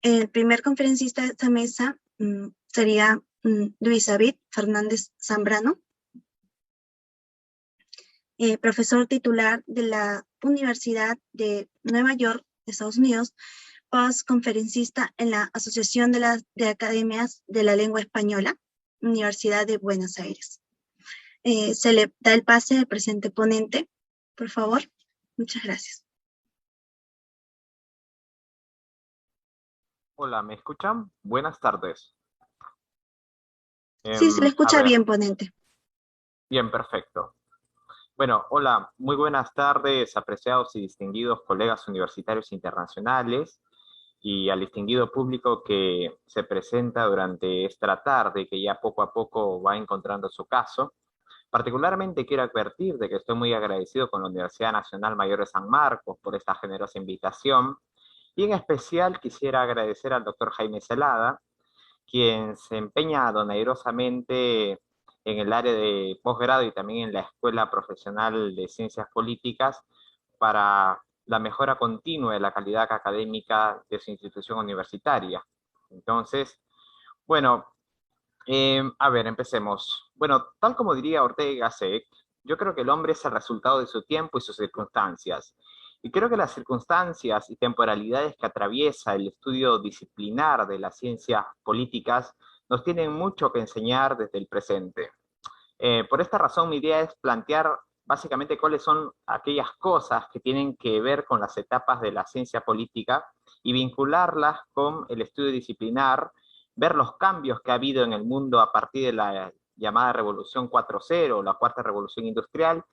El primer conferencista de esta mesa sería Luis David Fernández Zambrano, profesor titular de la Universidad de Nueva York, de Estados Unidos, postconferencista en la Asociación de Academias de la Lengua Española, Universidad de Buenos Aires. Se le da el pase al presente ponente, por favor. Muchas gracias. Hola, ¿me escuchan? Buenas tardes. Sí, se le escucha bien, ponente. Bien, perfecto. Bueno, hola, muy buenas tardes, apreciados y distinguidos colegas universitarios internacionales y al distinguido público que se presenta durante esta tarde, que ya poco a poco va encontrando su caso. Particularmente quiero advertir de que estoy muy agradecido con la Universidad Nacional Mayor de San Marcos por esta generosa invitación, y en especial quisiera agradecer al doctor Jaime Celada, quien se empeña donerosamente en el área de posgrado y también en la Escuela Profesional de Ciencias Políticas para la mejora continua de la calidad académica de su institución universitaria. Entonces, bueno, a ver, empecemos. Bueno, tal como diría Ortega y Gasset, yo creo que el hombre es el resultado de su tiempo y sus circunstancias. Y creo que las circunstancias y temporalidades que atraviesa el estudio disciplinar de las ciencias políticas nos tienen mucho que enseñar desde el presente. Por esta razón, mi idea es plantear básicamente cuáles son aquellas cosas que tienen que ver con las etapas de la ciencia política y vincularlas con el estudio disciplinar, ver los cambios que ha habido en el mundo a partir de la llamada Revolución 4.0, la Cuarta Revolución Industrial,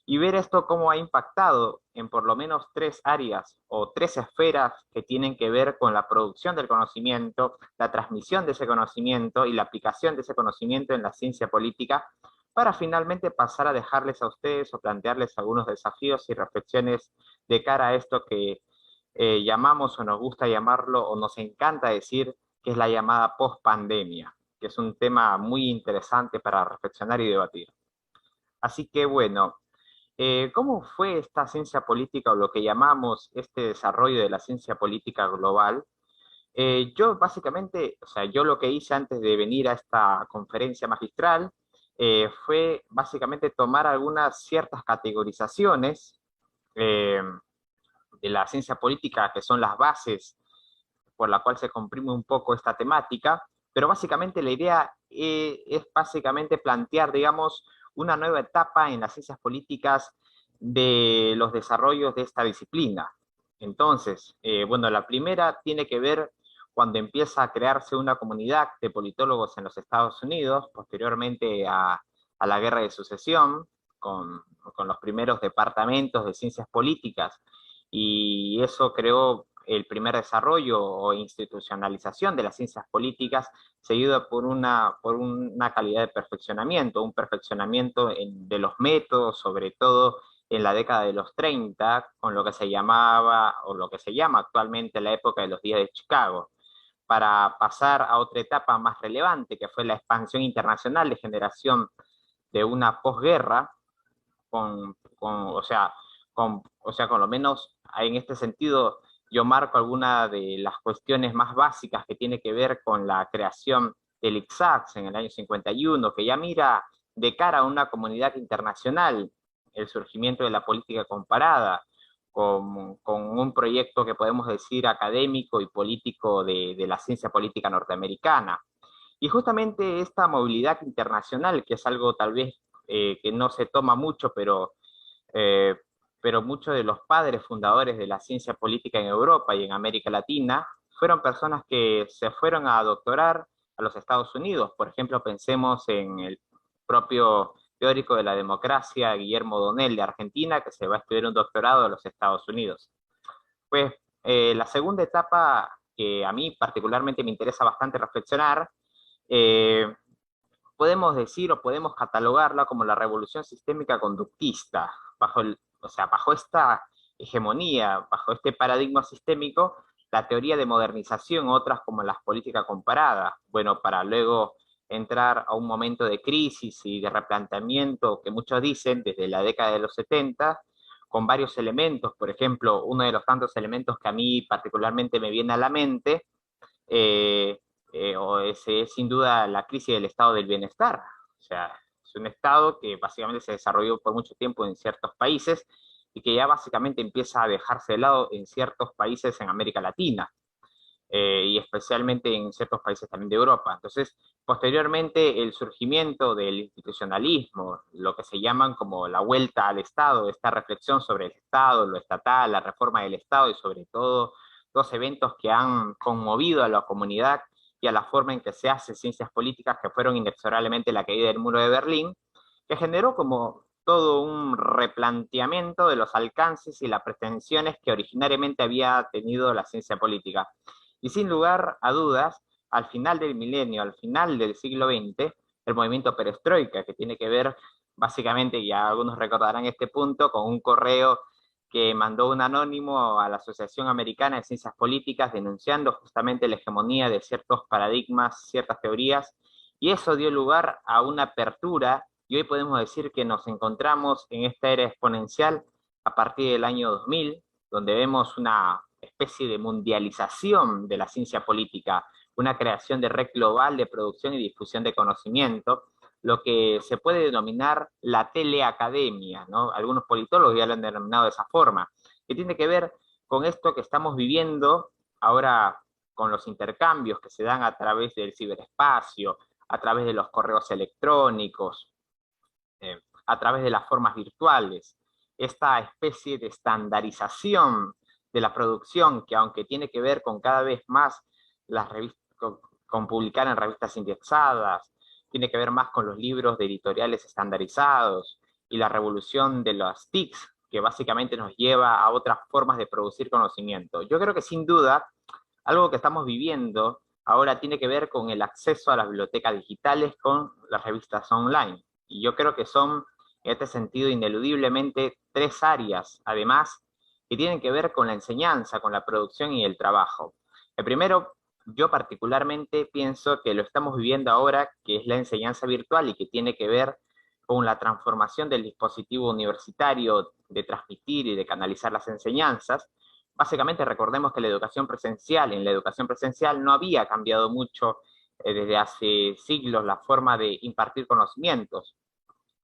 y ver esto cómo ha impactado en por lo menos tres áreas o tres esferas que tienen que ver con la producción del conocimiento, la transmisión de ese conocimiento y la aplicación de ese conocimiento en la ciencia política, para finalmente pasar a dejarles a ustedes o plantearles algunos desafíos y reflexiones de cara a esto que llamamos o nos gusta llamarlo o nos encanta decir que es la llamada post-pandemia, que es un tema muy interesante para reflexionar y debatir. Así que bueno, ¿cómo fue esta ciencia política o lo que llamamos este desarrollo de la ciencia política global? Yo básicamente, o sea, yo lo que hice antes de venir a esta conferencia magistral fue básicamente tomar algunas ciertas categorizaciones de la ciencia política, que son las bases por la cual se comprime un poco esta temática, pero básicamente la idea es básicamente plantear, digamos, una nueva etapa en las ciencias políticas de los desarrollos de esta disciplina. Entonces, bueno, la primera tiene que ver cuando empieza a crearse una comunidad de politólogos en los Estados Unidos, posteriormente a la Guerra de Sucesión, con los primeros departamentos de ciencias políticas, y eso creó el primer desarrollo o institucionalización de las ciencias políticas, seguido por una calidad de perfeccionamiento, un perfeccionamiento de los métodos, sobre todo en la década de los 30, con lo que se llamaba, o lo que se llama actualmente la época de los días de Chicago, para pasar a otra etapa más relevante, que fue la expansión internacional de generación de una posguerra, con lo menos en este sentido, yo marco algunas de las cuestiones más básicas que tiene que ver con la creación del ICSACS en el año 51, que ya mira de cara a una comunidad internacional el surgimiento de la política comparada, con un proyecto que podemos decir académico y político de la ciencia política norteamericana. Y justamente esta movilidad internacional, que es algo tal vez que no se toma mucho, eh, pero muchos de los padres fundadores de la ciencia política en Europa y en América Latina fueron personas que se fueron a doctorar a los Estados Unidos. Por ejemplo, pensemos en el propio teórico de la democracia, Guillermo Donel, de Argentina, que se va a estudiar un doctorado a los Estados Unidos. Pues la segunda etapa que a mí particularmente me interesa bastante reflexionar, eh, podemos decir o podemos catalogarla como la revolución sistémica conductista. Bajo esta hegemonía, bajo este paradigma sistémico, la teoría de modernización, otras como las políticas comparadas, bueno, para luego entrar a un momento de crisis y de replanteamiento que muchos dicen desde la década de los 70, con varios elementos. Por ejemplo, uno de los tantos elementos que a mí particularmente me viene a la mente es sin duda la crisis del estado del bienestar. O sea, es un estado que básicamente se desarrolló por mucho tiempo en ciertos países y que ya básicamente empieza a dejarse de lado en ciertos países en América Latina. Y especialmente en ciertos países también de Europa. Entonces, posteriormente, el surgimiento del institucionalismo, lo que se llaman como la vuelta al Estado, esta reflexión sobre el Estado, lo estatal, la reforma del Estado y sobre todo dos eventos que han conmovido a la comunidad y a la forma en que se hace ciencias políticas, que fueron inexorablemente la caída del muro de Berlín, que generó como todo un replanteamiento de los alcances y las pretensiones que originariamente había tenido la ciencia política. Y sin lugar a dudas, al final del milenio, al final del siglo XX, el movimiento perestroika, que tiene que ver básicamente, ya algunos recordarán este punto, con un correo que mandó un anónimo a la Asociación Americana de Ciencias Políticas denunciando justamente la hegemonía de ciertos paradigmas, ciertas teorías, y eso dio lugar a una apertura, y hoy podemos decir que nos encontramos en esta era exponencial a partir del año 2000, donde vemos una especie de mundialización de la ciencia política, una creación de red global de producción y difusión de conocimiento, lo que se puede denominar la teleacademia, ¿no? Algunos politólogos ya lo han denominado de esa forma, que tiene que ver con esto que estamos viviendo ahora con los intercambios que se dan a través del ciberespacio, a través de los correos electrónicos, a través de las formas virtuales, esta especie de estandarización de la producción, que aunque tiene que ver con cada vez más las revistas, con publicar en revistas indexadas, tiene que ver más con los libros de editoriales estandarizados y la revolución de las TICs, que básicamente nos lleva a otras formas de producir conocimiento. Yo creo que sin duda, algo que estamos viviendo ahora tiene que ver con el acceso a las bibliotecas digitales con las revistas online. Y yo creo que son, en este sentido, ineludiblemente tres áreas, además, que tienen que ver con la enseñanza, con la producción y el trabajo. El primero, yo particularmente pienso que lo estamos viviendo ahora, que es la enseñanza virtual y que tiene que ver con la transformación del dispositivo universitario de transmitir y de canalizar las enseñanzas. Básicamente recordemos que la educación presencial, en la educación presencial no había cambiado mucho desde hace siglos la forma de impartir conocimientos,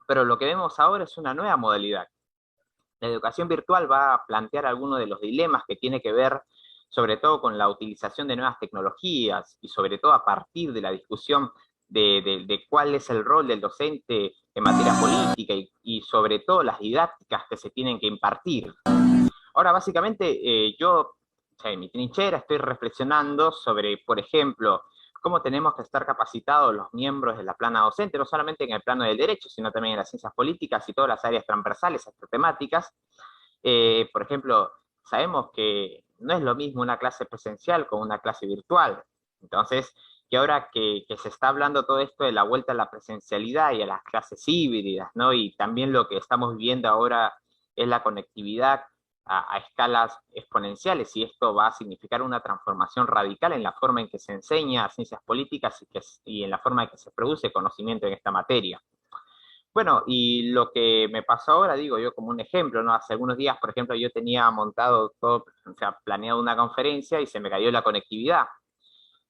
pero lo que vemos ahora es una nueva modalidad. La educación virtual va a plantear algunos de los dilemas que tiene que ver sobre todo con la utilización de nuevas tecnologías y sobre todo a partir de la discusión de cuál es el rol del docente en materia política y sobre todo las didácticas que se tienen que impartir. Ahora, básicamente, yo, o sea, en mi trinchera estoy reflexionando sobre, por ejemplo, cómo tenemos que estar capacitados los miembros de la plana docente, no solamente en el plano del derecho, sino también en las ciencias políticas y todas las áreas transversales, estas temáticas. Por ejemplo, sabemos que no es lo mismo una clase presencial con una clase virtual. Entonces, que ahora que se está hablando todo esto de la vuelta a la presencialidad y a las clases híbridas, ¿no? Y también lo que estamos viviendo ahora es la conectividad a escalas exponenciales, y esto va a significar una transformación radical en la forma en que se enseña ciencias políticas y en la forma en que se produce conocimiento en esta materia. Bueno, y lo que me pasó ahora, digo yo como un ejemplo, ¿no? Hace algunos días, por ejemplo, yo tenía montado todo, o sea, planeado una conferencia y se me cayó la conectividad.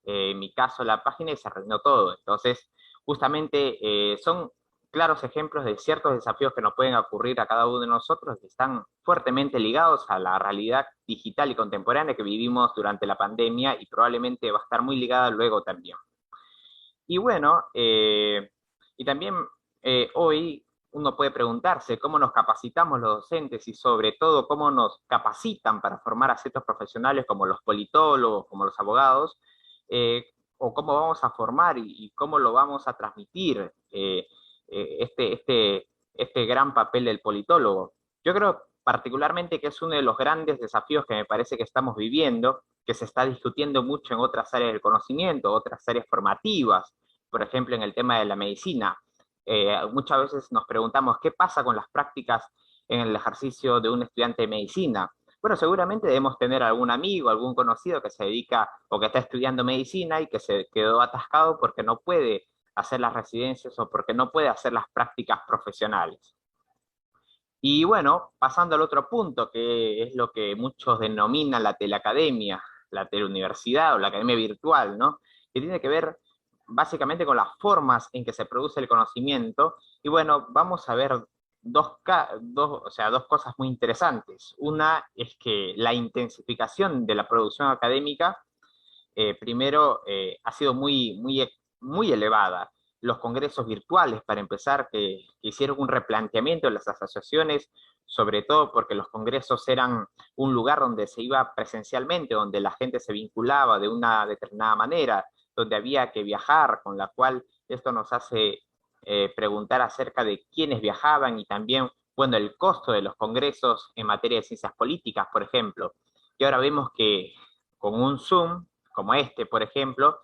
En mi caso, la página y se arruinó todo. Entonces, justamente son claros ejemplos de ciertos desafíos que nos pueden ocurrir a cada uno de nosotros, que están fuertemente ligados a la realidad digital y contemporánea que vivimos durante la pandemia y probablemente va a estar muy ligada luego también. Y bueno, y también hoy uno puede preguntarse cómo nos capacitamos los docentes y sobre todo cómo nos capacitan para formar a ciertos profesionales como los politólogos, como los abogados, o cómo vamos a formar y cómo lo vamos a transmitir este gran papel del politólogo. Yo creo particularmente que es uno de los grandes desafíos que me parece que estamos viviendo, que se está discutiendo mucho en otras áreas del conocimiento, otras áreas formativas, por ejemplo, en el tema de la medicina. Muchas veces nos preguntamos qué pasa con las prácticas en el ejercicio de un estudiante de medicina. Bueno, seguramente debemos tener algún amigo, algún conocido que se dedica o que está estudiando medicina y que se quedó atascado porque no puede hacer las residencias o porque no puede hacer las prácticas profesionales. Y bueno, pasando al otro punto, que es lo que muchos denominan la teleacademia. la teleuniversidad o la academia virtual, ¿no? Que tiene que ver básicamente con las formas en que se produce el conocimiento. Y bueno, vamos a ver dos cosas muy interesantes. Una es que la intensificación de la producción académica, primero, ha sido muy elevada. Los congresos virtuales, para empezar, que hicieron un replanteamiento de las asociaciones, sobre todo porque los congresos eran un lugar donde se iba presencialmente, donde la gente se vinculaba de una determinada manera, donde había que viajar, con la cual esto nos hace preguntar acerca de quiénes viajaban y también, bueno, el costo de los congresos en materia de ciencias políticas, por ejemplo. Y ahora vemos que con un Zoom, como este, por ejemplo,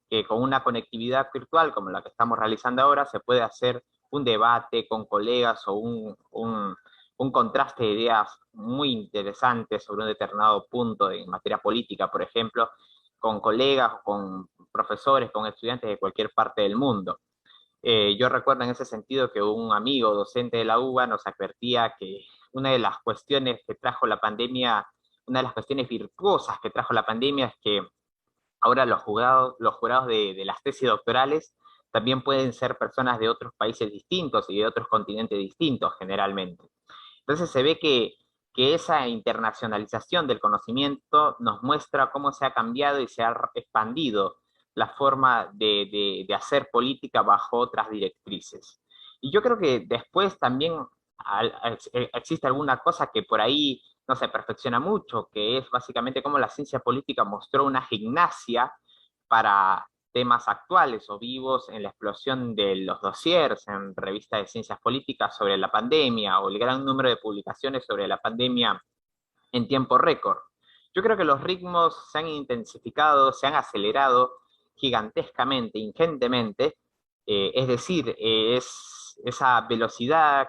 que con una conectividad virtual como la que estamos realizando ahora, se puede hacer un debate con colegas o un contraste de ideas muy interesantes sobre un determinado punto en materia política, por ejemplo, con colegas, con profesores, con estudiantes de cualquier parte del mundo. Yo recuerdo en ese sentido que un amigo docente de la UBA nos advertía que una de las cuestiones que trajo la pandemia, una de las cuestiones virtuosas que trajo la pandemia es que ahora los jurados de las tesis doctorales también pueden ser personas de otros países distintos y de otros continentes distintos generalmente. Entonces se ve que esa internacionalización del conocimiento nos muestra cómo se ha cambiado y se ha expandido la forma de hacer política bajo otras directrices. Y yo creo que después también existe alguna cosa que por ahí no se perfecciona mucho, que es básicamente cómo la ciencia política mostró una gimnasia para temas actuales o vivos en la explosión de los dossiers en revistas de ciencias políticas sobre la pandemia o el gran número de publicaciones sobre la pandemia en tiempo récord. Yo creo que los ritmos se han intensificado, se han acelerado gigantescamente, ingentemente, es decir, es esa velocidad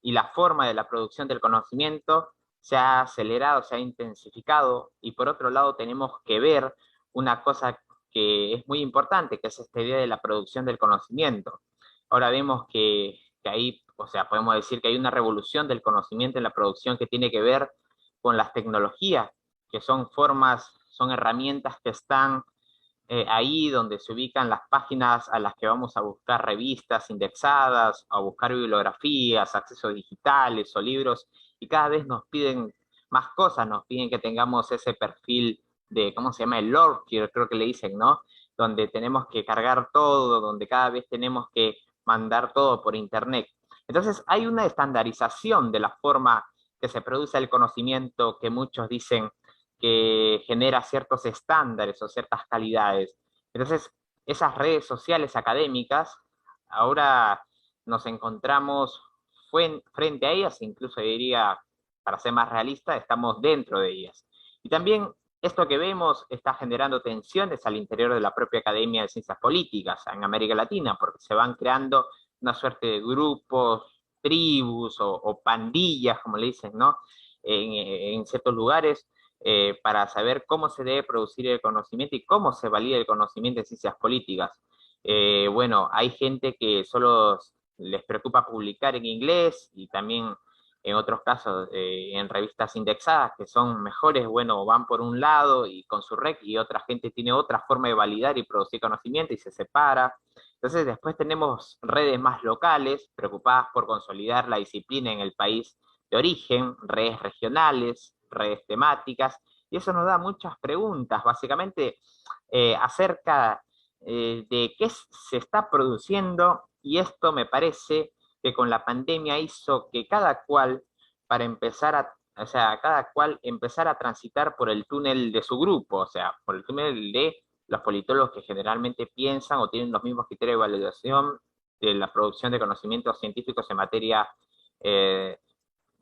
y la forma de la producción del conocimiento se ha acelerado, se ha intensificado, y por otro lado tenemos que ver una cosa que es muy importante, que es esta idea de la producción del conocimiento. Ahora vemos que ahí, o sea, podemos decir que hay una revolución del conocimiento en la producción que tiene que ver con las tecnologías, que son formas, son herramientas que están ahí donde se ubican las páginas a las que vamos a buscar revistas indexadas, a buscar bibliografías, accesos digitales o libros, y cada vez nos piden más cosas, nos piden que tengamos ese perfil de, ¿cómo se llama? El Lord, creo que le dicen, ¿no? Donde tenemos que cargar todo, donde cada vez tenemos que mandar todo por internet. Entonces hay una estandarización de la forma que se produce el conocimiento que muchos dicen que genera ciertos estándares o ciertas calidades. Entonces, esas redes sociales académicas, ahora nos encontramos frente a ellas, incluso diría, para ser más realista, estamos dentro de ellas. Y también esto que vemos está generando tensiones al interior de la propia Academia de Ciencias Políticas en América Latina, porque se van creando una suerte de grupos, tribus o pandillas, como le dicen, ¿no? En ciertos lugares, para saber cómo se debe producir el conocimiento y cómo se valida el conocimiento en ciencias políticas. Bueno, hay gente que solo les preocupa publicar en inglés y también en otros casos en revistas indexadas que son mejores, bueno, van por un lado y con su rec, y otra gente tiene otra forma de validar y producir conocimiento y se separa. Entonces después tenemos redes más locales preocupadas por consolidar la disciplina en el país de origen, redes regionales, redes temáticas, y eso nos da muchas preguntas, básicamente, acerca de qué se está produciendo, y esto me parece que con la pandemia hizo que cada cual, para empezar o sea, cada cual empezar a transitar por el túnel de su grupo, o sea, por el túnel de los politólogos que generalmente piensan o tienen los mismos criterios de validación de la producción de conocimientos científicos en materia eh,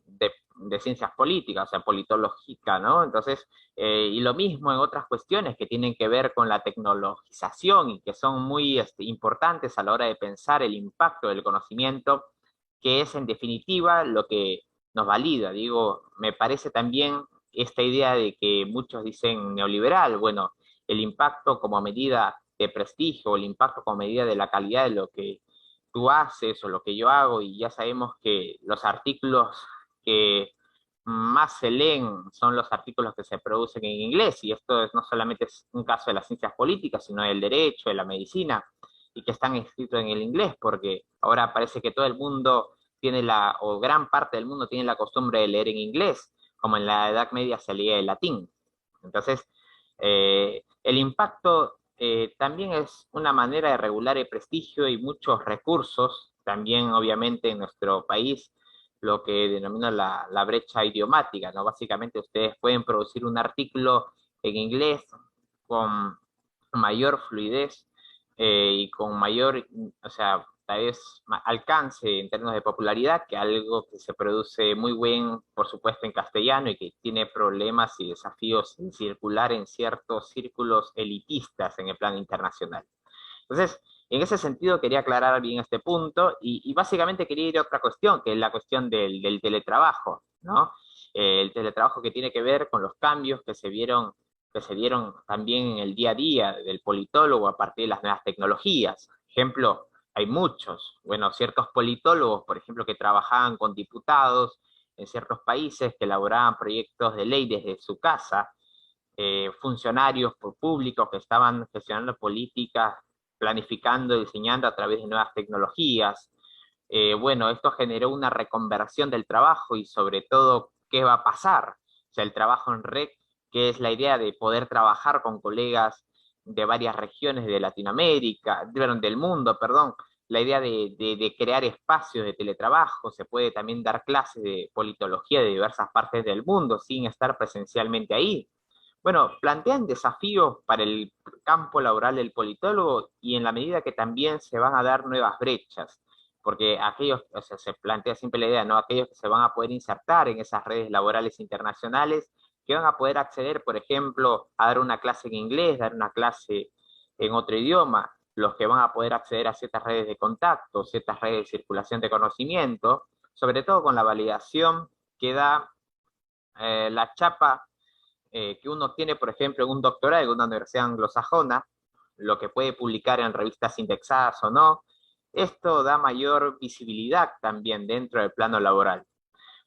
de ciencias políticas, o sea, politológica, ¿no? Entonces, y lo mismo en otras cuestiones que tienen que ver con la tecnologización y que son muy importantes a la hora de pensar el impacto del conocimiento, que es en definitiva lo que nos valida. Digo, me parece también esta idea de que muchos dicen neoliberal, bueno, el impacto como medida de prestigio, el impacto como medida de la calidad de lo que tú haces o lo que yo hago, y ya sabemos que los artículos que más se leen son los artículos que se producen en inglés, y no solamente es un caso de las ciencias políticas, sino del derecho, de la medicina, y que están escritos en el inglés, porque ahora parece que todo el mundo tiene o gran parte del mundo tiene la costumbre de leer en inglés, como en la Edad Media se leía el latín. Entonces, el impacto también es una manera de regular el prestigio y muchos recursos, también obviamente en nuestro país, lo que denomina la brecha idiomática, ¿no? Básicamente ustedes pueden producir un artículo en inglés con mayor fluidez y con mayor, o sea, tal vez alcance en términos de popularidad que algo que se produce muy bien, por supuesto, en castellano y que tiene problemas y desafíos en circular en ciertos círculos elitistas en el plano internacional. Entonces, en ese sentido quería aclarar bien este punto y básicamente quería ir a otra cuestión, que es la cuestión del teletrabajo, ¿no? El teletrabajo que tiene que ver con los cambios que se dieron también en el día a día del politólogo a partir de las nuevas tecnologías. Ejemplo, hay muchos, bueno, ciertos politólogos, por ejemplo, que trabajaban con diputados en ciertos países, que elaboraban proyectos de ley desde su casa, funcionarios públicos que estaban gestionando políticas, planificando, diseñando a través de nuevas tecnologías. Bueno, esto generó una reconversión del trabajo y sobre todo, ¿qué va a pasar? O sea, el trabajo en red, que es la idea de poder trabajar con colegas de varias regiones de Latinoamérica, del mundo, perdón, la idea de crear espacios de teletrabajo, se puede también dar clases de politología de diversas partes del mundo sin estar presencialmente ahí. Bueno, plantean desafíos para el campo laboral del politólogo y en la medida que también se van a dar nuevas brechas, porque aquellos, o sea, se plantea siempre la idea, ¿no? Aquellos que se van a poder insertar en esas redes laborales internacionales, que van a poder acceder, por ejemplo, a dar una clase en inglés, dar una clase en otro idioma, los que van a poder acceder a ciertas redes de contacto, ciertas redes de circulación de conocimiento, sobre todo con la validación que da la chapa que uno tiene, por ejemplo, en un doctorado en una universidad anglosajona, lo que puede publicar en revistas indexadas o no, esto da mayor visibilidad también dentro del plano laboral.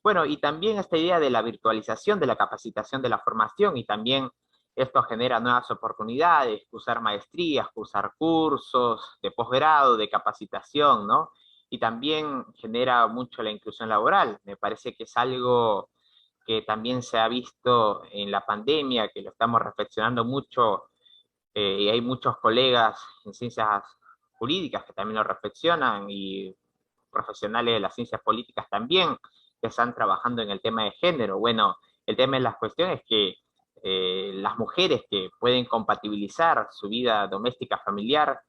Bueno, y también esta idea de la virtualización, de la capacitación de la formación, y también esto genera nuevas oportunidades, cursar maestrías, cursar cursos de posgrado, de capacitación, ¿no? Y también genera mucho la inclusión laboral. Me parece que es algo que también se ha visto en la pandemia, que lo estamos reflexionando mucho, y hay muchos colegas en ciencias jurídicas que también lo reflexionan, y profesionales de las ciencias políticas también, que están trabajando en el tema de género. Bueno, el tema de las cuestiones es que las mujeres que pueden compatibilizar su vida doméstica familiar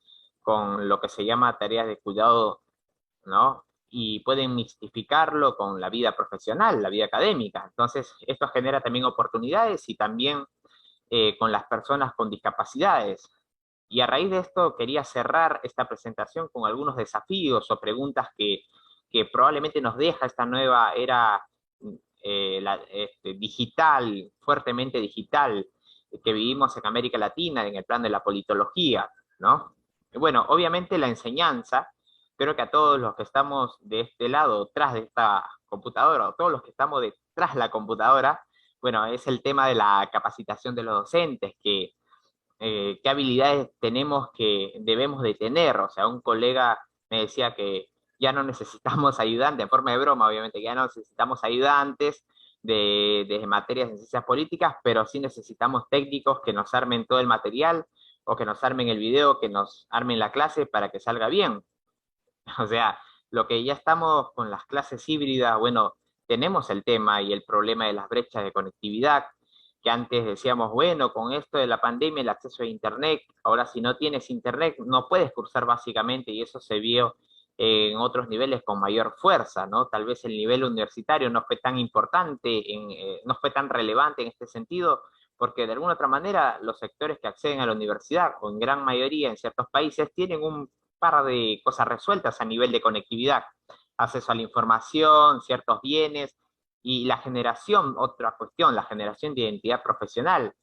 con lo que se llama tareas de cuidado, ¿no? Y pueden mixtificarlo con la vida profesional, la vida académica. Entonces, esto genera también oportunidades y también con las personas con discapacidades. Y a raíz de esto quería cerrar esta presentación con algunos desafíos o preguntas que probablemente nos deja esta nueva era digital, fuertemente digital, que vivimos en América Latina en el plan de la politología, ¿no? Y bueno, obviamente la enseñanza, creo que a todos los que estamos de este lado, tras de esta computadora, o todos los que estamos detrás de la computadora, bueno, es el tema de la capacitación de los docentes, que qué habilidades tenemos que debemos de tener. O sea, un colega me decía que ya no necesitamos ayudantes, en forma de broma, obviamente, que ya no necesitamos ayudantes de materias en ciencias políticas, pero sí necesitamos técnicos que nos armen todo el material, o que nos armen el video, que nos armen la clase para que salga bien. O sea, lo que ya estamos con las clases híbridas, bueno, tenemos el tema y el problema de las brechas de conectividad, que antes decíamos, bueno, con esto de la pandemia, el acceso a Internet, ahora si no tienes Internet no puedes cursar básicamente, y eso se vio en otros niveles con mayor fuerza, ¿no? Tal vez el nivel universitario no fue tan importante, no fue tan relevante en este sentido, porque de alguna otra manera los sectores que acceden a la universidad, o en gran mayoría en ciertos países, tienen un par de cosas resueltas a nivel de conectividad, acceso a la información, ciertos bienes, y la generación, otra cuestión, la generación de identidad profesional.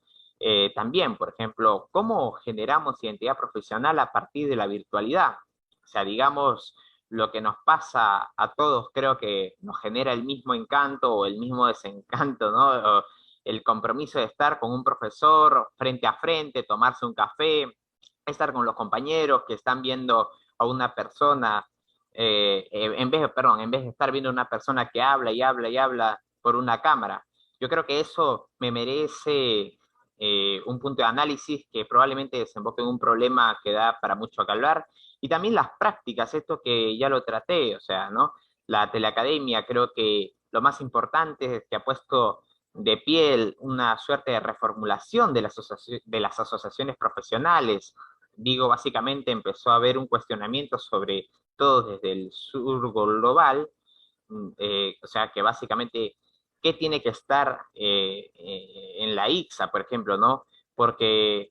También, por ejemplo, ¿cómo generamos identidad profesional a partir de la virtualidad? O sea, digamos, lo que nos pasa a todos creo que nos genera el mismo encanto o el mismo desencanto, ¿no? O el compromiso de estar con un profesor frente a frente, tomarse un café, estar con los compañeros que están viendo a una persona, en vez de estar viendo a una persona que habla y habla y habla por una cámara. Yo creo que eso me merece un punto de análisis que probablemente desemboque en un problema que da para mucho que hablar. Y también las prácticas, esto que ya lo traté, o sea, ¿no? La teleacademia, creo que lo más importante es que ha puesto de pie una suerte de reformulación de las asociaciones profesionales. Digo, básicamente empezó a haber un cuestionamiento sobre todo desde el sur global, o sea, que básicamente, ¿qué tiene que estar en la ICSA, por ejemplo, ¿no? Porque,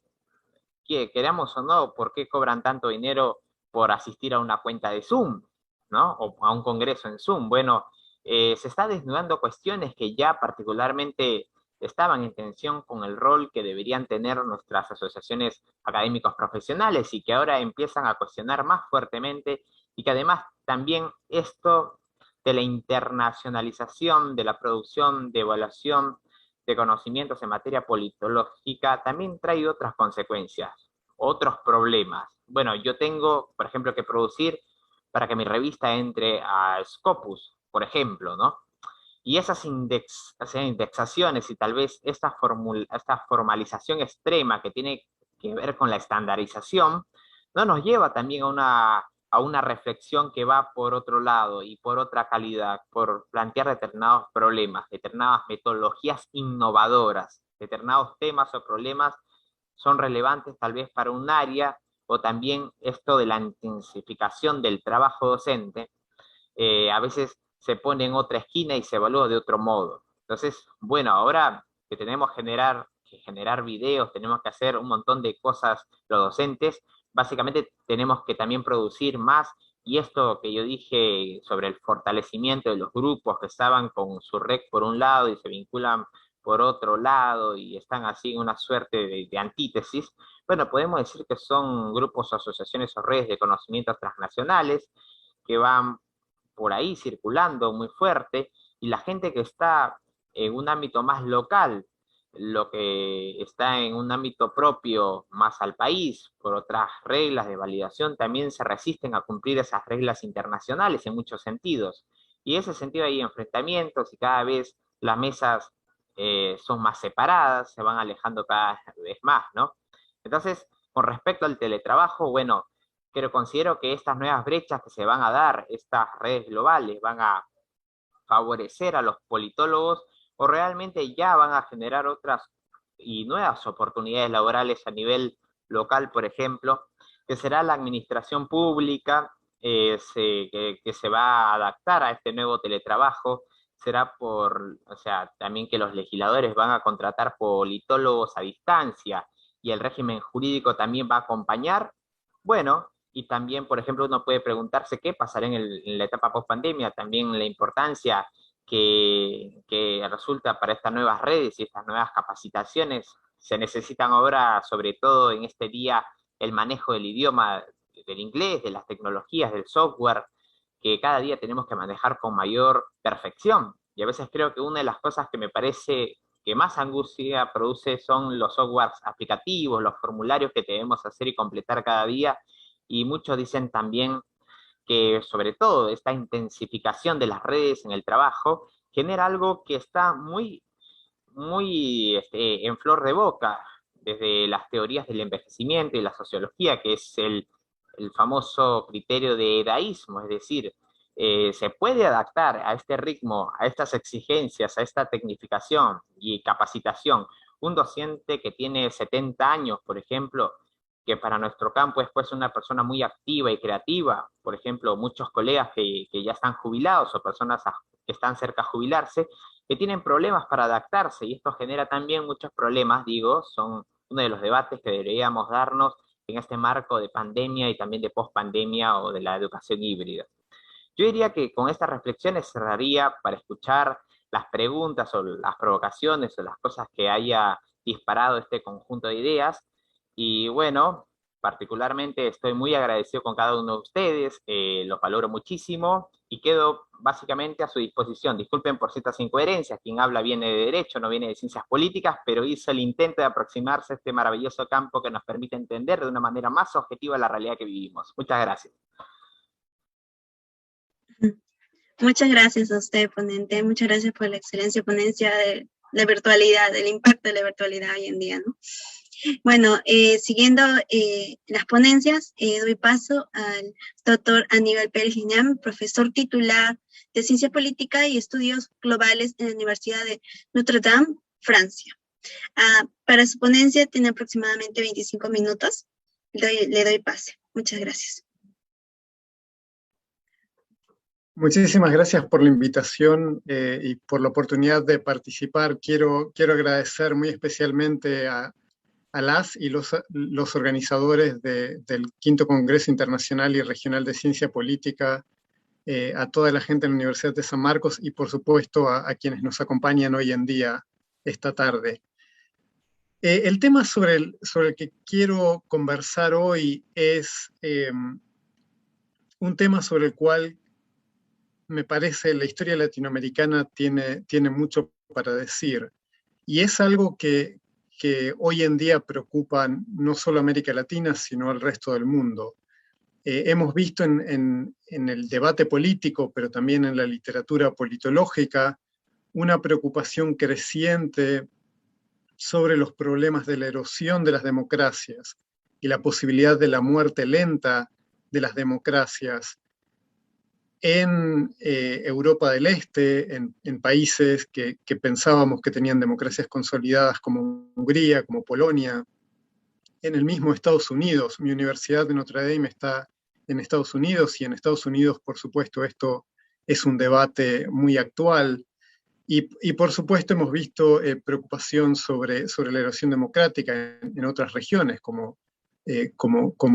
queramos o no, ¿por qué cobran tanto dinero por asistir a una cuenta de Zoom, ¿no? O a un congreso en Zoom. Bueno, se está desnudando cuestiones que ya particularmente estaban en tensión con el rol que deberían tener nuestras asociaciones académicos profesionales y que ahora empiezan a cuestionar más fuertemente y que además también esto de la internacionalización de la producción de evaluación de conocimientos en materia politológica también trae otras consecuencias, otros problemas. Bueno, yo tengo, por ejemplo, que producir para que mi revista entre a Scopus, por ejemplo, ¿no? Y esas indexaciones y tal vez esta formalización extrema que tiene que ver con la estandarización, no nos lleva también a una reflexión que va por otro lado y por otra calidad, por plantear determinados problemas, determinadas metodologías innovadoras, determinados temas o problemas son relevantes tal vez para un área, o también esto de la intensificación del trabajo docente, a veces se pone en otra esquina y se evalúa de otro modo. Entonces, bueno, ahora que tenemos que generar videos, tenemos que hacer un montón de cosas los docentes, básicamente tenemos que también producir más, y esto que yo dije sobre el fortalecimiento de los grupos que estaban con su REC por un lado y se vinculan por otro lado y están así en una suerte de antítesis, bueno, podemos decir que son grupos, asociaciones o redes de conocimientos transnacionales que van por ahí circulando muy fuerte, y la gente que está en un ámbito más local, lo que está en un ámbito propio más al país, por otras reglas de validación, también se resisten a cumplir esas reglas internacionales en muchos sentidos. Y en ese sentido hay enfrentamientos y cada vez las mesas son más separadas, se van alejando cada vez más, ¿no? Entonces, con respecto al teletrabajo, bueno, pero considero que estas nuevas brechas que se van a dar, estas redes globales, van a favorecer a los politólogos o realmente ya van a generar otras y nuevas oportunidades laborales a nivel local, por ejemplo, que será la administración pública, que se va a adaptar a este nuevo teletrabajo, será o sea, también que los legisladores van a contratar politólogos a distancia y el régimen jurídico también va a acompañar. Bueno, y también, por ejemplo, uno puede preguntarse qué pasará en la etapa post-pandemia, también la importancia que resulta para estas nuevas redes y estas nuevas capacitaciones. Se necesitan ahora, sobre todo en este día, el manejo del idioma, del inglés, de las tecnologías, del software, que cada día tenemos que manejar con mayor perfección. Y a veces creo que una de las cosas que me parece que más angustia produce son los softwares aplicativos, los formularios que debemos hacer y completar cada día, y muchos dicen también que sobre todo esta intensificación de las redes en el trabajo genera algo que está muy en flor de boca, desde las teorías del envejecimiento y la sociología, que es el famoso criterio de edaísmo, es decir, se puede adaptar a este ritmo, a estas exigencias, a esta tecnificación y capacitación. Un docente que tiene 70 años, por ejemplo, que para nuestro campo es pues una persona muy activa y creativa, por ejemplo, muchos colegas que ya están jubilados o personas que están cerca de jubilarse, que tienen problemas para adaptarse, y esto genera también muchos problemas, digo, son uno de los debates que deberíamos darnos en este marco de pandemia y también de pospandemia o de la educación híbrida. Yo diría que con estas reflexiones cerraría para escuchar las preguntas o las provocaciones o las cosas que haya disparado este conjunto de ideas. Y bueno, Particularmente estoy muy agradecido con cada uno de ustedes, los valoro muchísimo y quedo básicamente a su disposición. Disculpen por ciertas incoherencias, quien habla viene de Derecho, no viene de Ciencias Políticas, pero hizo el intento de aproximarse a este maravilloso campo que nos permite entender de una manera más objetiva la realidad que vivimos. Muchas gracias. Muchas gracias a usted, ponente. Muchas gracias por la excelente ponencia de la virtualidad, del impacto de la virtualidad hoy en día, ¿no? Bueno, siguiendo las ponencias, doy paso al doctor Aníbal Pérez Liñán, profesor titular de Ciencia Política y Estudios Globales en la Universidad de Notre Dame, Francia. Para su ponencia tiene aproximadamente 25 minutos. Le doy pase. Muchas gracias. Muchísimas gracias por la invitación y por la oportunidad de participar. Quiero agradecer muy especialmente a las y los organizadores del Quinto Congreso Internacional y Regional de Ciencia Política, a toda la gente en la Universidad de San Marcos y por supuesto a quienes nos acompañan hoy en día, esta tarde. El tema sobre el que quiero conversar hoy es un tema sobre el cual me parece la historia latinoamericana tiene mucho para decir. Y es algo que hoy en día preocupa no solo a América Latina, sino al resto del mundo. Hemos visto en el debate político, pero también en la literatura politológica, una preocupación creciente sobre los problemas de la erosión de las democracias y la posibilidad de la muerte lenta de las democracias en Europa del Este, en países que pensábamos que tenían democracias consolidadas como Hungría, como Polonia, en el mismo Estados Unidos. Mi universidad de Notre Dame está en Estados Unidos y en Estados Unidos, por supuesto, esto es un debate muy actual. Y por supuesto hemos visto preocupación sobre la erosión democrática en otras regiones, como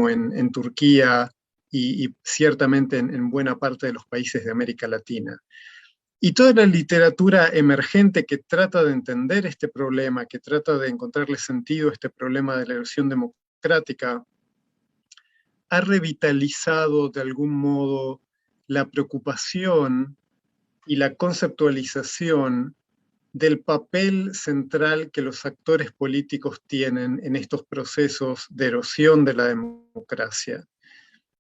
en Turquía, y ciertamente en buena parte de los países de América Latina. Y toda la literatura emergente que trata de entender este problema, que trata de encontrarle sentido a este problema de la erosión democrática, ha revitalizado de algún modo la preocupación y la conceptualización del papel central que los actores políticos tienen en estos procesos de erosión de la democracia.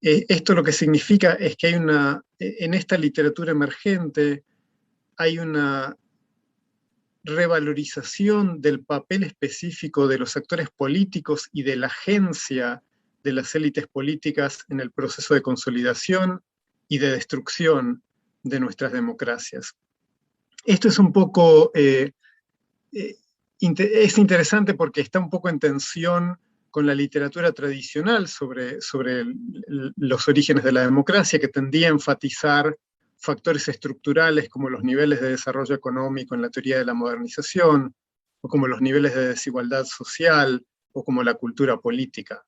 Esto lo que significa es que en esta literatura emergente hay una revalorización del papel específico de los actores políticos y de la agencia de las élites políticas en el proceso de consolidación y de destrucción de nuestras democracias. Esto es un poco, es interesante porque está un poco en tensión con la literatura tradicional sobre los orígenes de la democracia, que tendía a enfatizar factores estructurales como los niveles de desarrollo económico en la teoría de la modernización, o como los niveles de desigualdad social, o como la cultura política.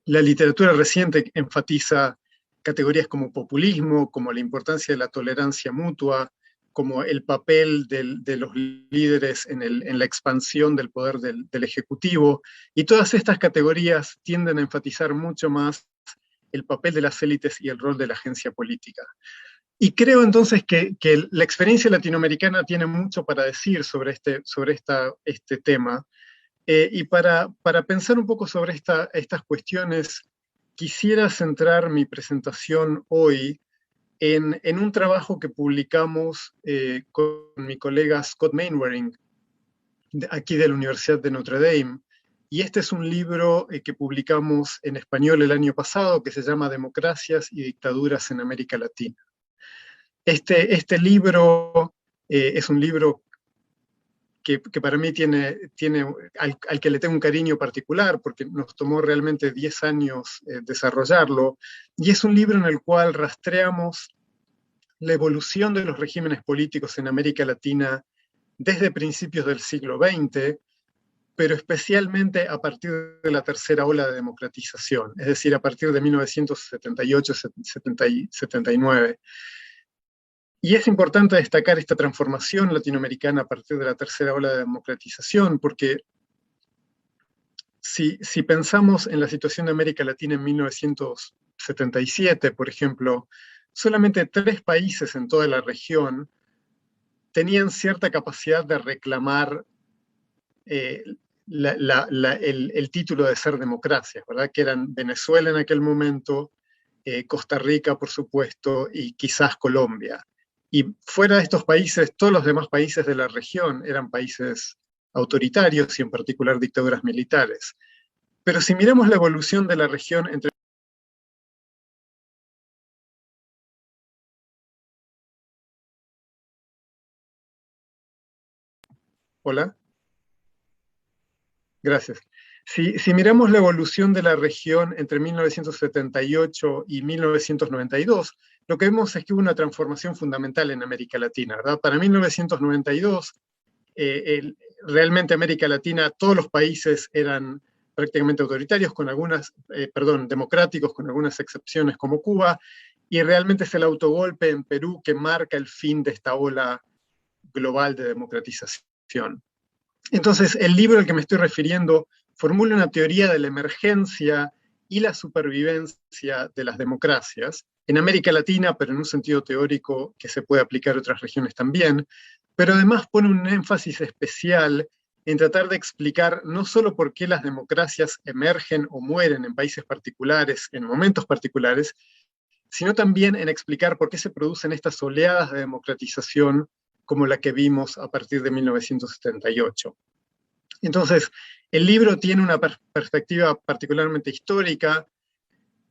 La literatura reciente enfatiza categorías como populismo, como la importancia de la tolerancia mutua, como el papel de los líderes en la expansión del poder del Ejecutivo, y todas estas categorías tienden a enfatizar mucho más el papel de las élites y el rol de la agencia política. Y creo entonces que la experiencia latinoamericana tiene mucho para decir sobre este tema, y para pensar un poco sobre estas cuestiones, quisiera centrar mi presentación hoy en un trabajo que publicamos con mi colega Scott Mainwaring, aquí de la Universidad de Notre Dame. Y este es un libro que publicamos en español el año pasado, que se llama Democracias y Dictaduras en América Latina. Este libro es un libro que para mí al que le tengo un cariño particular, porque nos tomó realmente 10 años desarrollarlo, y es un libro en el cual rastreamos la evolución de los regímenes políticos en América Latina desde principios del siglo XX, pero especialmente a partir de la tercera ola de democratización, es decir, a partir de 1978-79. Y es importante destacar esta transformación latinoamericana a partir de la tercera ola de democratización, porque si pensamos en la situación de América Latina en 1977, por ejemplo, solamente 3 países en toda la región tenían cierta capacidad de reclamar el título de ser democracias, ¿verdad? Que eran Venezuela en aquel momento, Costa Rica, por supuesto, y quizás Colombia. Y fuera de estos países, todos los demás países de la región eran países autoritarios y en particular dictaduras militares. Pero si miramos la evolución de la región entre... Hola. Gracias. Si miramos la evolución de la región entre 1978 y 1992, lo que vemos es que hubo una transformación fundamental en América Latina, ¿verdad? Para 1992, realmente América Latina, todos los países eran prácticamente autoritarios, democráticos, con algunas excepciones como Cuba, y realmente es el autogolpe en Perú que marca el fin de esta ola global de democratización. Entonces, el libro al que me estoy refiriendo formula una teoría de la emergencia y la supervivencia de las democracias en América Latina, pero en un sentido teórico que se puede aplicar a otras regiones también, pero además pone un énfasis especial en tratar de explicar no solo por qué las democracias emergen o mueren en países particulares, en momentos particulares, sino también en explicar por qué se producen estas oleadas de democratización como la que vimos a partir de 1978. Entonces, el libro tiene una perspectiva particularmente histórica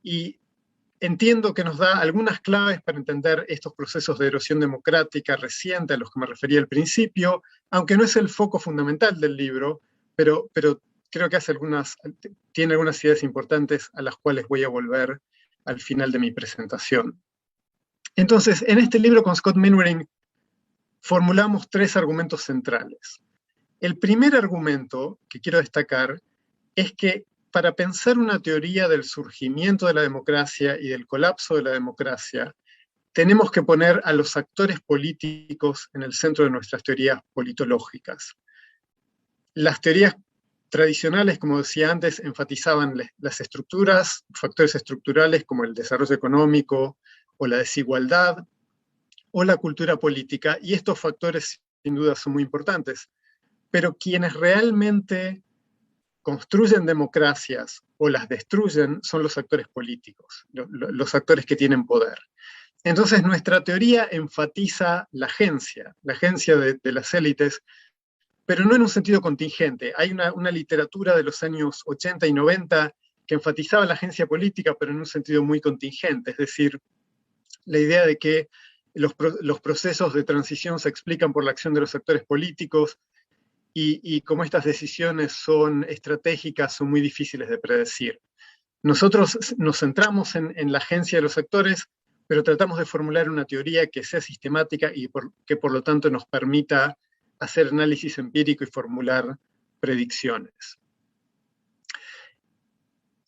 y entiendo que nos da algunas claves para entender estos procesos de erosión democrática reciente a los que me refería al principio, aunque no es el foco fundamental del libro, pero creo que tiene algunas ideas importantes a las cuales voy a volver al final de mi presentación. Entonces, en este libro con Scott Mainwaring formulamos 3 argumentos centrales. El primer argumento que quiero destacar es que para pensar una teoría del surgimiento de la democracia y del colapso de la democracia, tenemos que poner a los actores políticos en el centro de nuestras teorías politológicas. Las teorías tradicionales, como decía antes, enfatizaban las estructuras, factores estructurales como el desarrollo económico o la desigualdad, o la cultura política, y estos factores sin duda son muy importantes, pero quienes realmente construyen democracias o las destruyen son los actores políticos, los actores que tienen poder. Entonces nuestra teoría enfatiza la agencia de las élites, pero no en un sentido contingente. Hay una literatura de los años 80 y 90 que enfatizaba la agencia política, pero en un sentido muy contingente, es decir, la idea de que los procesos de transición se explican por la acción de los actores políticos y como estas decisiones son estratégicas, son muy difíciles de predecir. Nosotros nos centramos en la agencia de los actores, pero tratamos de formular una teoría que sea sistemática y que por lo tanto nos permita hacer análisis empírico y formular predicciones.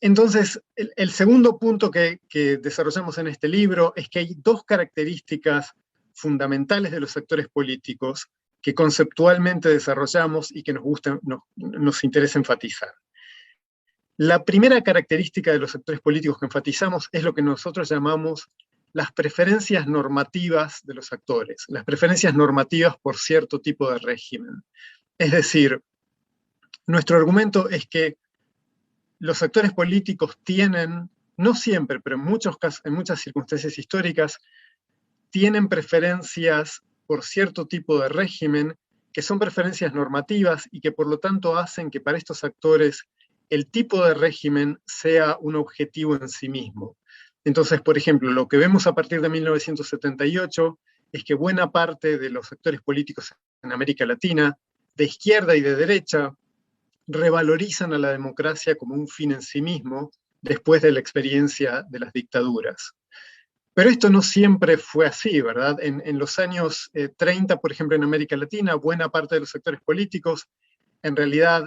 Entonces, el segundo punto que desarrollamos en este libro es que hay 2 características fundamentales de los actores políticos que conceptualmente desarrollamos y que nos interesa enfatizar. La primera característica de los actores políticos que enfatizamos es lo que nosotros llamamos las preferencias normativas de los actores, las preferencias normativas por cierto tipo de régimen. Es decir, nuestro argumento es que los actores políticos tienen, no siempre, pero en muchas circunstancias históricas, tienen preferencias por cierto tipo de régimen, que son preferencias normativas y que por lo tanto hacen que para estos actores el tipo de régimen sea un objetivo en sí mismo. Entonces, por ejemplo, lo que vemos a partir de 1978 es que buena parte de los actores políticos en América Latina, de izquierda y de derecha, revalorizan a la democracia como un fin en sí mismo después de la experiencia de las dictaduras. Pero esto no siempre fue así, ¿verdad? En los años 30, por ejemplo, en América Latina, buena parte de los sectores políticos en realidad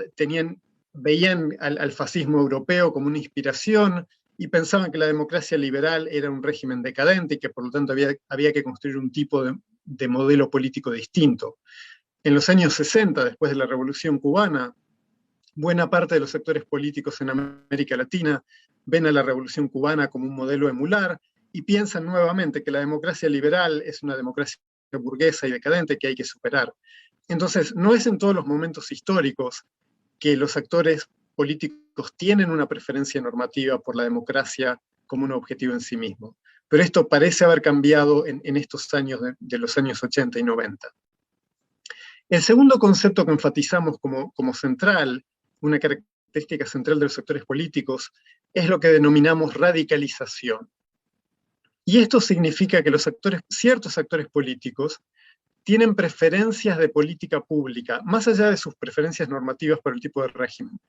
veían al fascismo europeo como una inspiración y pensaban que la democracia liberal era un régimen decadente y que por lo tanto había que construir un tipo de modelo político distinto. En los años 60, después de la Revolución Cubana, Buena parte de los sectores políticos en América Latina ven a la Revolución Cubana como un modelo a emular y piensan nuevamente que la democracia liberal es una democracia burguesa y decadente que hay que superar. Entonces, no es en todos los momentos históricos que los actores políticos tienen una preferencia normativa por la democracia como un objetivo en sí mismo. Pero esto parece haber cambiado en estos años de los años 80 y 90. El segundo concepto que enfatizamos como central, una característica central de los sectores políticos, es lo que denominamos radicalización. Y esto significa que ciertos actores políticos tienen preferencias de política pública, más allá de sus preferencias normativas por el tipo de régimen.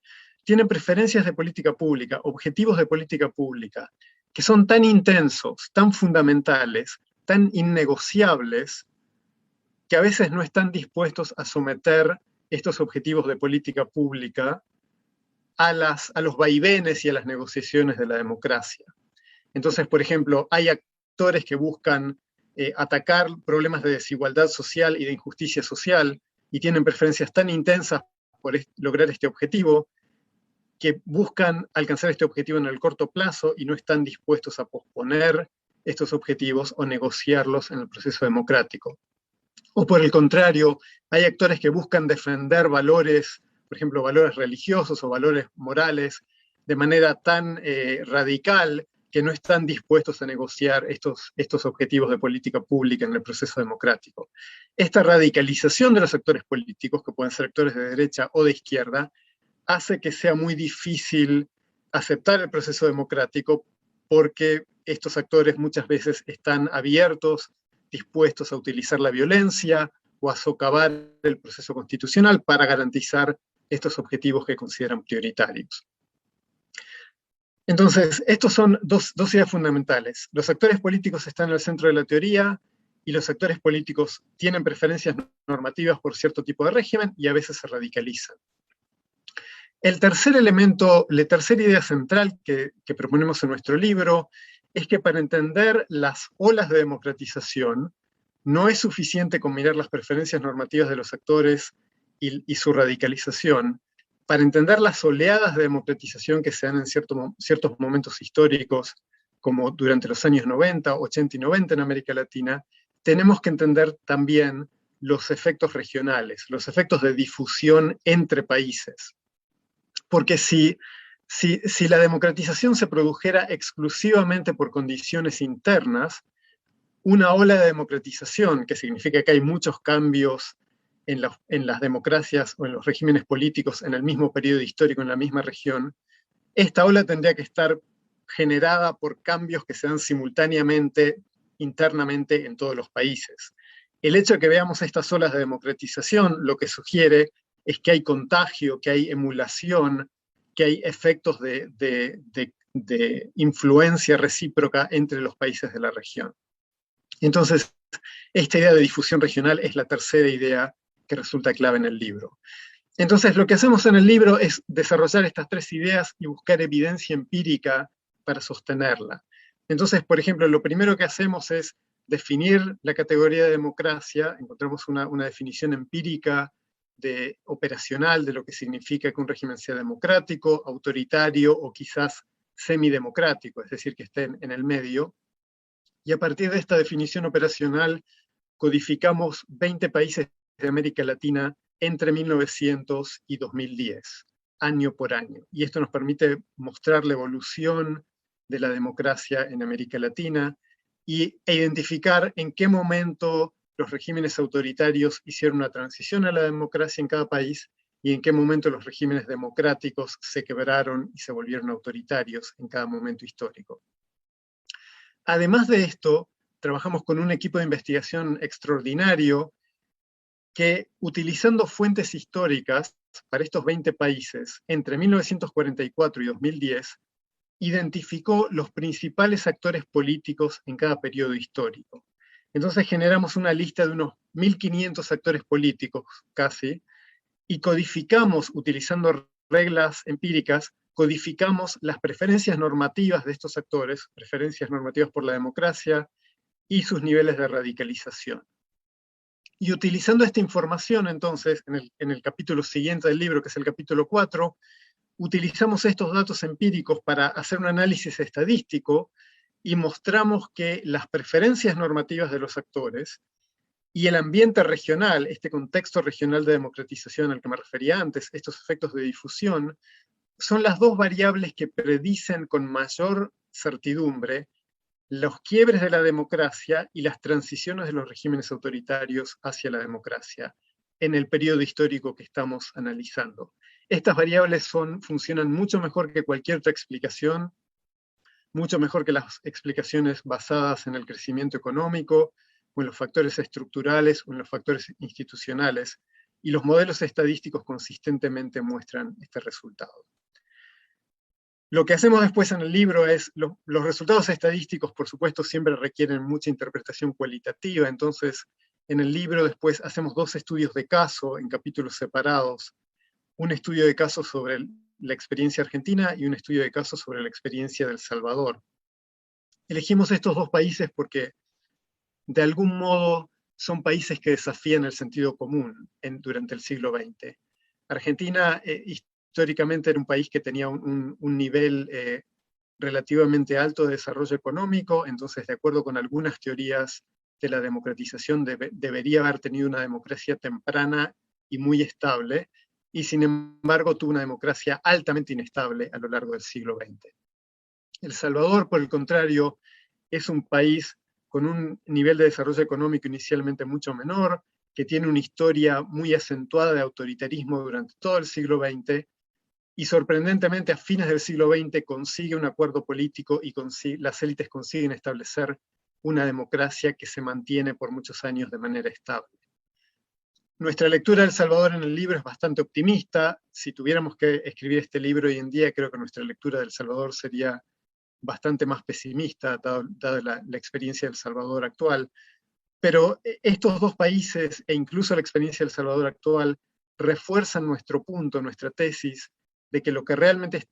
Tienen preferencias de política pública, objetivos de política pública, que son tan intensos, tan fundamentales, tan innegociables, que a veces no están dispuestos a someter estos objetivos de política pública a los vaivenes y a las negociaciones de la democracia. Entonces, por ejemplo, hay actores que buscan atacar problemas de desigualdad social y de injusticia social y tienen preferencias tan intensas por lograr este objetivo que buscan alcanzar este objetivo en el corto plazo y no están dispuestos a posponer estos objetivos o negociarlos en el proceso democrático. O por el contrario, hay actores que buscan defender valores, por ejemplo, valores religiosos o valores morales, de manera tan radical que no están dispuestos a negociar estos objetivos de política pública en el proceso democrático. Esta radicalización de los actores políticos, que pueden ser actores de derecha o de izquierda, hace que sea muy difícil aceptar el proceso democrático porque estos actores muchas veces están abiertos, dispuestos a utilizar la violencia o a socavar el proceso constitucional para garantizar estos objetivos que consideran prioritarios. Entonces, estos son dos ideas fundamentales. Los actores políticos están en el centro de la teoría y los actores políticos tienen preferencias normativas por cierto tipo de régimen y a veces se radicalizan. El tercer elemento, la tercera idea central que proponemos en nuestro libro es que para entender las olas de democratización no es suficiente con mirar las preferencias normativas de los actores y su radicalización. Para entender las oleadas de democratización que se dan en ciertos momentos históricos, como durante los años 90, 80 y 90 en América Latina, tenemos que entender también los efectos regionales, los efectos de difusión entre países. Porque si la democratización se produjera exclusivamente por condiciones internas, una ola de democratización, que significa que hay muchos cambios en las democracias o en los regímenes políticos en el mismo periodo histórico, en la misma región, esta ola tendría que estar generada por cambios que se dan simultáneamente, internamente en todos los países. El hecho de que veamos estas olas de democratización lo que sugiere es que hay contagio, que hay emulación, que hay efectos de influencia recíproca entre los países de la región. Entonces, esta idea de difusión regional es la tercera idea que resulta clave en el libro. Entonces, lo que hacemos en el libro es desarrollar estas tres ideas y buscar evidencia empírica para sostenerla. Entonces, por ejemplo, lo primero que hacemos es definir la categoría de democracia, encontramos una definición empírica operacional de lo que significa que un régimen sea democrático, autoritario o quizás semidemocrático, es decir, que estén en el medio. Y a partir de esta definición operacional codificamos 20 países de América Latina entre 1900 y 2010, año por año. Y esto nos permite mostrar la evolución de la democracia en América Latina e identificar en qué momento los regímenes autoritarios hicieron una transición a la democracia en cada país y en qué momento los regímenes democráticos se quebraron y se volvieron autoritarios en cada momento histórico. Además de esto, trabajamos con un equipo de investigación extraordinario que, utilizando fuentes históricas para estos 20 países, entre 1944 y 2010, identificó los principales actores políticos en cada periodo histórico. Entonces generamos una lista de unos 1.500 actores políticos, casi, y codificamos, utilizando reglas empíricas, codificamos las preferencias normativas de estos actores, preferencias normativas por la democracia, y sus niveles de radicalización. Y utilizando esta información, entonces, en el capítulo siguiente del libro, que es el capítulo 4, utilizamos estos datos empíricos para hacer un análisis estadístico y mostramos que las preferencias normativas de los actores y el ambiente regional, este contexto regional de democratización al que me refería antes, estos efectos de difusión, son las dos variables que predicen con mayor certidumbre los quiebres de la democracia y las transiciones de los regímenes autoritarios hacia la democracia en el periodo histórico que estamos analizando. Estas variables funcionan mucho mejor que cualquier otra explicación, mucho mejor que las explicaciones basadas en el crecimiento económico, o en los factores estructurales, o en los factores institucionales, y los modelos estadísticos consistentemente muestran este resultado. Lo que hacemos después en el libro es, los resultados estadísticos, por supuesto, siempre requieren mucha interpretación cualitativa, entonces en el libro después hacemos dos estudios de caso en capítulos separados, un estudio de caso sobre la experiencia argentina y un estudio de caso sobre la experiencia de El Salvador. Elegimos estos dos países porque de algún modo son países que desafían el sentido común durante el siglo XX. Argentina históricamente era un país que tenía un nivel relativamente alto de desarrollo económico, entonces de acuerdo con algunas teorías de la democratización debería haber tenido una democracia temprana y muy estable, y sin embargo tuvo una democracia altamente inestable a lo largo del siglo XX. El Salvador, por el contrario, es un país con un nivel de desarrollo económico inicialmente mucho menor, que tiene una historia muy acentuada de autoritarismo durante todo el siglo XX, y sorprendentemente a fines del siglo XX consigue un acuerdo político y las élites consiguen establecer una democracia que se mantiene por muchos años de manera estable. Nuestra lectura de El Salvador en el libro es bastante optimista. Si tuviéramos que escribir este libro hoy en día, creo que nuestra lectura de El Salvador sería bastante más pesimista, dada la experiencia de El Salvador actual. Pero estos dos países, e incluso la experiencia de El Salvador actual, refuerzan nuestro punto, nuestra tesis, de que lo que realmente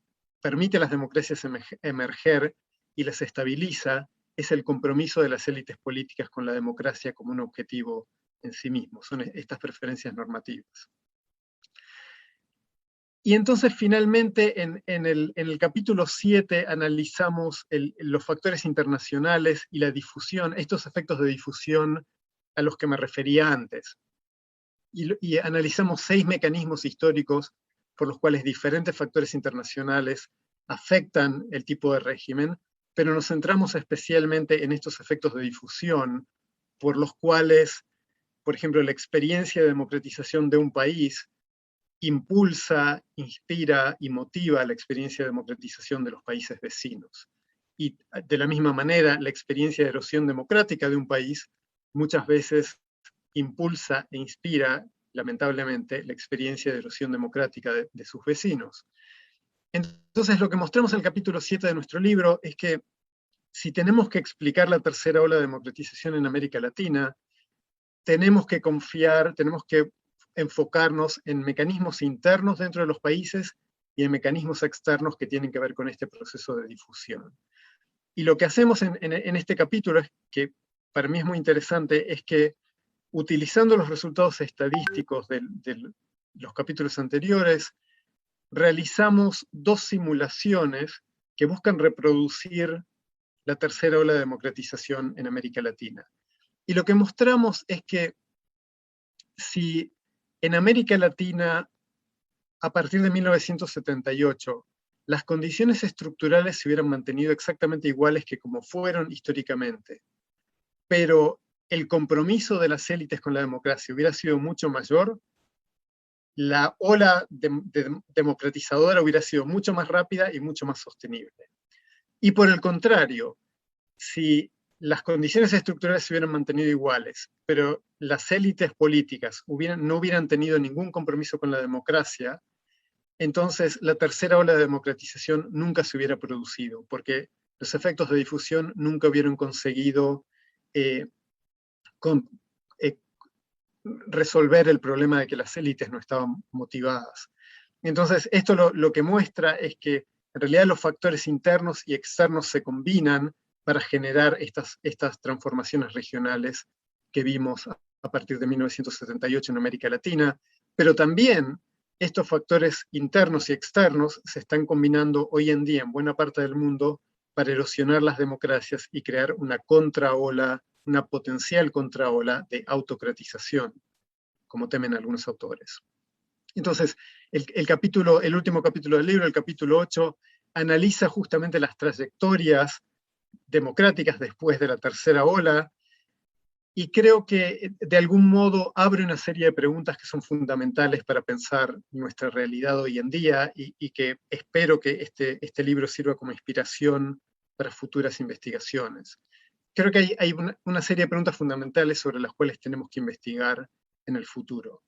permite a las democracias emerger y las estabiliza es el compromiso de las élites políticas con la democracia como un objetivo en sí mismo, son estas preferencias normativas. Y entonces finalmente en el capítulo 7 analizamos los factores internacionales y la difusión, estos efectos de difusión a los que me refería antes. Y analizamos 6 mecanismos históricos por los cuales diferentes factores internacionales afectan el tipo de régimen, pero nos centramos especialmente en estos efectos de difusión por los cuales, por ejemplo, la experiencia de democratización de un país impulsa, inspira y motiva la experiencia de democratización de los países vecinos. Y de la misma manera, la experiencia de erosión democrática de un país muchas veces impulsa e inspira, lamentablemente, la experiencia de erosión democrática de sus vecinos. Entonces, lo que mostramos en el capítulo 7 de nuestro libro es que si tenemos que explicar la tercera ola de democratización en América Latina, tenemos que confiar, tenemos que enfocarnos en mecanismos internos dentro de los países y en mecanismos externos que tienen que ver con este proceso de difusión. Y lo que hacemos en este capítulo, que para mí es muy interesante, es que utilizando los resultados estadísticos de los capítulos anteriores, realizamos 2 simulaciones que buscan reproducir la tercera ola de democratización en América Latina. Y lo que mostramos es que si en América Latina, a partir de 1978, las condiciones estructurales se hubieran mantenido exactamente iguales que como fueron históricamente, pero el compromiso de las élites con la democracia hubiera sido mucho mayor, la ola democratizadora hubiera sido mucho más rápida y mucho más sostenible. Y por el contrario, si las condiciones estructurales se hubieran mantenido iguales, pero las élites políticas no hubieran tenido ningún compromiso con la democracia, entonces la tercera ola de democratización nunca se hubiera producido, porque los efectos de difusión nunca hubieran conseguido resolver el problema de que las élites no estaban motivadas. Entonces, esto lo que muestra es que en realidad los factores internos y externos se combinan para generar estas transformaciones regionales que vimos a partir de 1978 en América Latina, pero también estos factores internos y externos se están combinando hoy en día en buena parte del mundo para erosionar las democracias y crear una contraola, una potencial contraola de autocratización, como temen algunos autores. Entonces, el último capítulo del libro, el capítulo 8, analiza justamente las trayectorias democráticas después de la tercera ola, y creo que de algún modo abre una serie de preguntas que son fundamentales para pensar nuestra realidad hoy en día, y que espero que este libro sirva como inspiración para futuras investigaciones. Creo que hay una serie de preguntas fundamentales sobre las cuales tenemos que investigar en el futuro.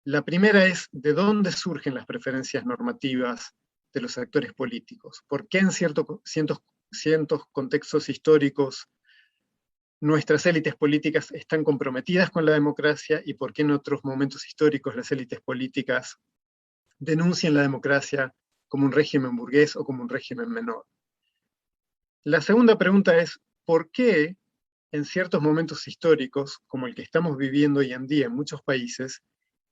La primera es, ¿de dónde surgen las preferencias normativas de los actores políticos? ¿Por qué en ciertos contextos históricos nuestras élites políticas están comprometidas con la democracia, y por qué en otros momentos históricos las élites políticas denuncian la democracia como un régimen burgués o como un régimen menor? La segunda pregunta es, ¿por qué en ciertos momentos históricos, como el que estamos viviendo hoy en día en muchos países,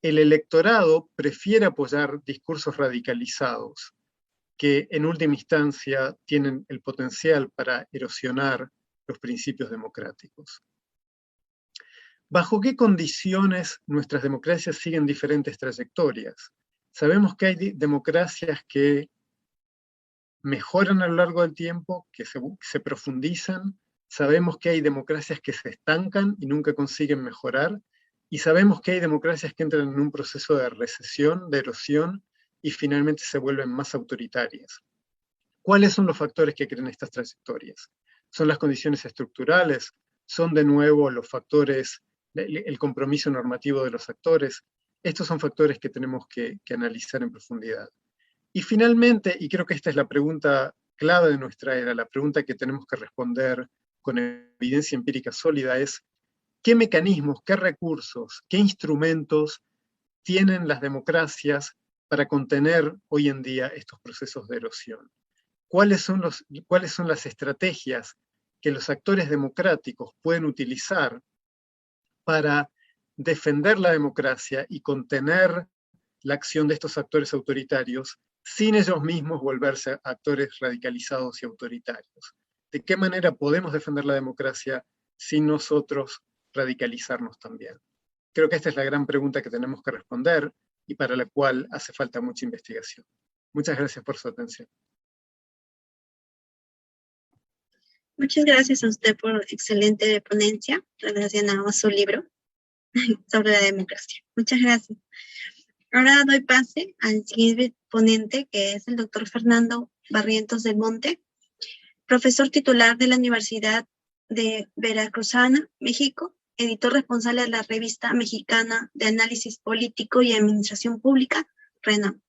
el electorado prefiere apoyar discursos radicalizados que en última instancia tienen el potencial para erosionar los principios democráticos? ¿Bajo qué condiciones nuestras democracias siguen diferentes trayectorias? Sabemos que hay democracias que mejoran a lo largo del tiempo, que se profundizan. Sabemos que hay democracias que se estancan y nunca consiguen mejorar, y sabemos que hay democracias que entran en un proceso de recesión, de erosión, y finalmente se vuelven más autoritarias. ¿Cuáles son los factores que crean estas trayectorias? ¿Son las condiciones estructurales? ¿Son de nuevo los factores, el compromiso normativo de los actores? Estos son factores que tenemos que analizar en profundidad. Y finalmente, y creo que esta es la pregunta clave de nuestra era, la pregunta que tenemos que responder con evidencia empírica sólida, es ¿qué mecanismos, qué recursos, qué instrumentos tienen las democracias para contener hoy en día estos procesos de erosión? ¿Cuáles son las estrategias que los actores democráticos pueden utilizar para defender la democracia y contener la acción de estos actores autoritarios sin ellos mismos volverse actores radicalizados y autoritarios? ¿De qué manera podemos defender la democracia sin nosotros radicalizarnos también? Creo que esta es la gran pregunta que tenemos que responder y para la cual hace falta mucha investigación. Muchas gracias por su atención. Muchas gracias a usted por excelente ponencia relacionada a su libro sobre la democracia. Muchas gracias. Ahora doy pase al siguiente ponente, que es el doctor Fernando Barrientos del Monte, profesor titular de la Universidad de Veracruzana, México, editor responsable de la Revista Mexicana de Análisis Político y Administración Pública, RENAM.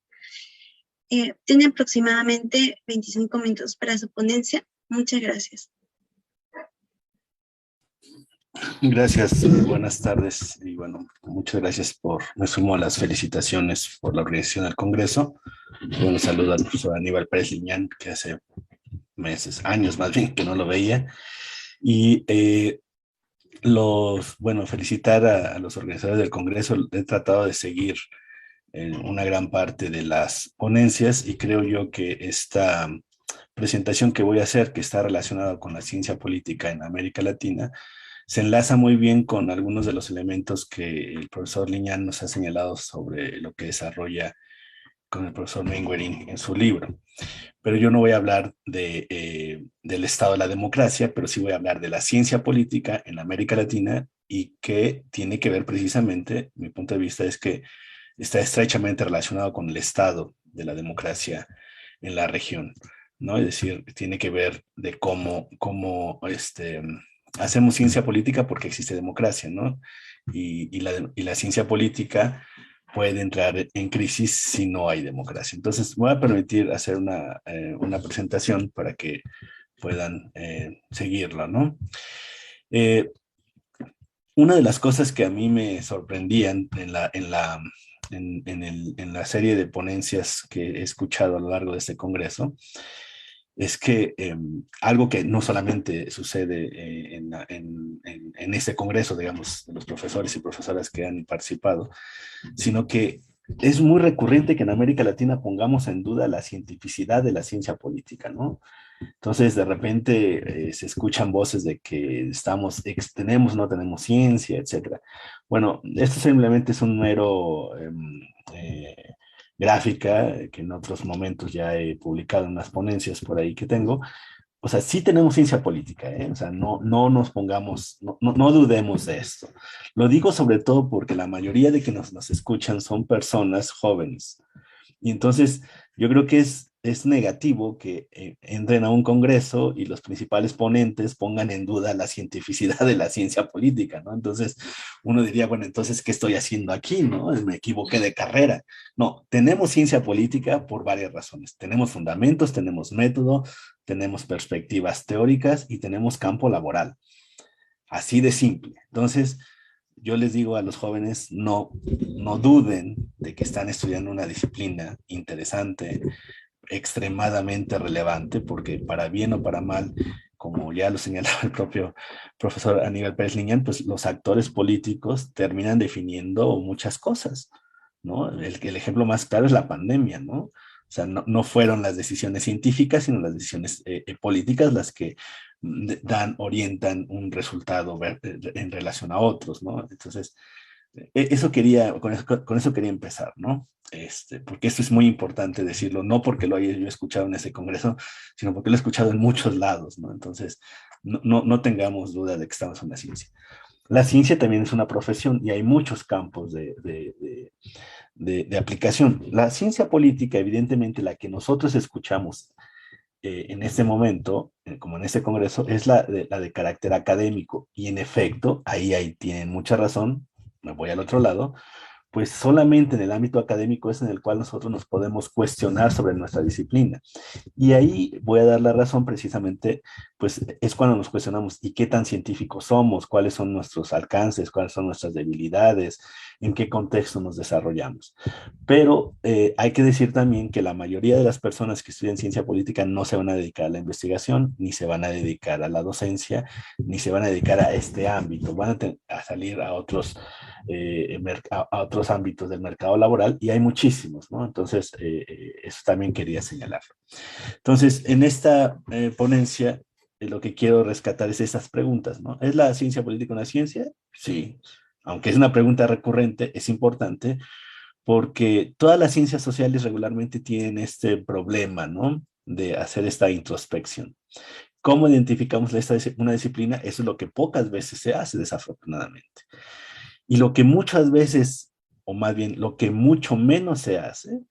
Tiene aproximadamente 25 minutos para su ponencia. Muchas gracias. Gracias, buenas tardes, y bueno, muchas gracias me sumo a las felicitaciones por la organización del Congreso. Bueno, saludo al profesor Aníbal Pérez Liñán, que hace años más bien, que no lo veía, y felicitar a los organizadores del Congreso. He tratado de seguir una gran parte de las ponencias, y creo yo que esta presentación que voy a hacer, que está relacionada con la ciencia política en América Latina, se enlaza muy bien con algunos de los elementos que el profesor Liñán nos ha señalado sobre lo que desarrolla con el profesor Mainwaring en su libro. Pero yo no voy a hablar del estado de la democracia, pero sí voy a hablar de la ciencia política en América Latina, y que tiene que ver precisamente, mi punto de vista es que está estrechamente relacionado con el estado de la democracia en la región, ¿no? Es decir, tiene que ver de cómo hacemos ciencia política porque existe democracia, ¿no? Y la ciencia política puede entrar en crisis si no hay democracia. Entonces, me voy a permitir hacer una presentación para que puedan seguirla, ¿no? Una de las cosas que a mí me sorprendían en la serie de ponencias que he escuchado a lo largo de este congreso es que algo que no solamente sucede en este congreso, digamos, de los profesores y profesoras que han participado, sino que es muy recurrente que en América Latina pongamos en duda la cientificidad de la ciencia política, ¿no? Entonces, de repente se escuchan voces de que tenemos, no tenemos ciencia, etcétera. Bueno, esto simplemente es un mero gráfica que en otros momentos ya he publicado en unas ponencias por ahí que tengo. O sea, sí tenemos ciencia política, ¿eh? O sea, no nos pongamos, no dudemos de esto. Lo digo sobre todo porque la mayoría de que nos escuchan son personas jóvenes. Y entonces yo creo que es negativo que entren a un congreso y los principales ponentes pongan en duda la cientificidad de la ciencia política, ¿no? Entonces uno diría, bueno, entonces, ¿qué estoy haciendo aquí, no? Me equivoqué de carrera. No, tenemos ciencia política por varias razones. Tenemos fundamentos, tenemos método, tenemos perspectivas teóricas y tenemos campo laboral. Así de simple. Entonces, yo les digo a los jóvenes, no duden de que están estudiando una disciplina interesante, extremadamente relevante, porque para bien o para mal, como ya lo señalaba el propio profesor Aníbal Pérez Liñán, pues los actores políticos terminan definiendo muchas cosas, ¿no? El ejemplo más claro es la pandemia, ¿no? O sea, no fueron las decisiones científicas, sino las decisiones políticas las que orientan un resultado en relación a otros, ¿no? Entonces, con eso quería empezar, ¿no? Porque esto es muy importante decirlo, no porque lo haya yo escuchado en ese congreso, sino porque lo he escuchado en muchos lados, ¿no? Entonces, no tengamos duda de que estamos en la ciencia. La ciencia también es una profesión y hay muchos campos de aplicación. La ciencia política, evidentemente, la que nosotros escuchamos en este momento, como en este congreso, es la de carácter académico. Y en efecto, ahí tienen mucha razón, me voy al otro lado, pues solamente en el ámbito académico es en el cual nosotros nos podemos cuestionar sobre nuestra disciplina. Y ahí voy a dar la razón precisamente, pues es cuando nos cuestionamos, ¿y qué tan científicos somos? ¿Cuáles son nuestros alcances? ¿Cuáles son nuestras debilidades? ¿En qué contexto nos desarrollamos? Pero hay que decir también que la mayoría de las personas que estudian ciencia política no se van a dedicar a la investigación, ni se van a dedicar a la docencia, ni se van a dedicar a este ámbito. Van a salir a otros ámbitos del mercado laboral y hay muchísimos, ¿no? Entonces, eso también quería señalarlo. Entonces, en esta ponencia, lo que quiero rescatar es estas preguntas, ¿no? ¿Es la ciencia política una ciencia? Sí. Aunque es una pregunta recurrente, es importante porque todas las ciencias sociales regularmente tienen este problema, ¿no? De hacer esta introspección. ¿Cómo identificamos una disciplina? Eso es lo que pocas veces se hace, desafortunadamente. Y lo que muchas veces, o más bien lo que mucho menos se hace,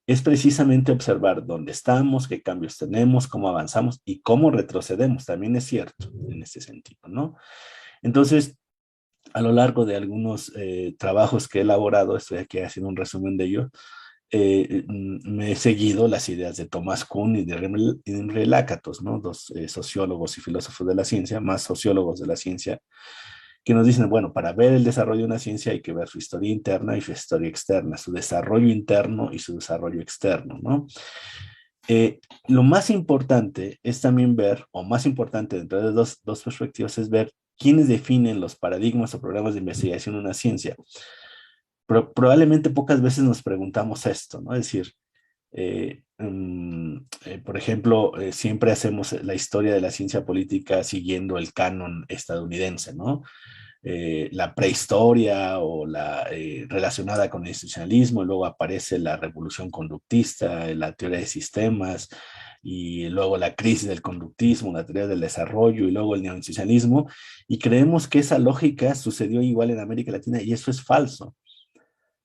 es precisamente observar dónde estamos, qué cambios tenemos, cómo avanzamos y cómo retrocedemos. También es cierto en este sentido, ¿no? Entonces, a lo largo de algunos trabajos que he elaborado, estoy aquí haciendo un resumen de ello, me he seguido las ideas de Thomas Kuhn y de Imre Lakatos, ¿no? Dos sociólogos y filósofos de la ciencia, más sociólogos de la ciencia, que nos dicen, bueno, para ver el desarrollo de una ciencia hay que ver su historia interna y su historia externa, su desarrollo interno y su desarrollo externo, ¿no? Lo más importante es también ver, o más importante dentro de dos perspectivas, es ver quiénes definen los paradigmas o programas de investigación en una ciencia. Probablemente pocas veces nos preguntamos esto, ¿no? Es decir, por ejemplo, siempre hacemos la historia de la ciencia política siguiendo el canon estadounidense, ¿no? La prehistoria o la relacionada con el institucionalismo, y luego aparece la revolución conductista, la teoría de sistemas, y luego la crisis del conductismo, la teoría del desarrollo, y luego el neoinstitucionalismo, y creemos que esa lógica sucedió igual en América Latina, y eso es falso.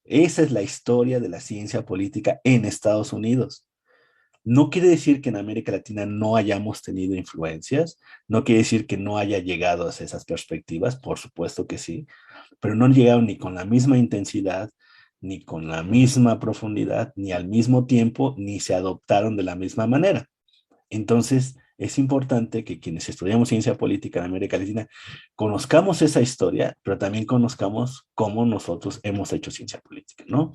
Esa es la historia de la ciencia política en Estados Unidos. No quiere decir que en América Latina no hayamos tenido influencias, no quiere decir que no haya llegado a esas perspectivas, por supuesto que sí, pero no llegaron ni con la misma intensidad, ni con la misma profundidad, ni al mismo tiempo, ni se adoptaron de la misma manera. Entonces, es importante que quienes estudiamos ciencia política en América Latina conozcamos esa historia, pero también conozcamos cómo nosotros hemos hecho ciencia política, ¿no?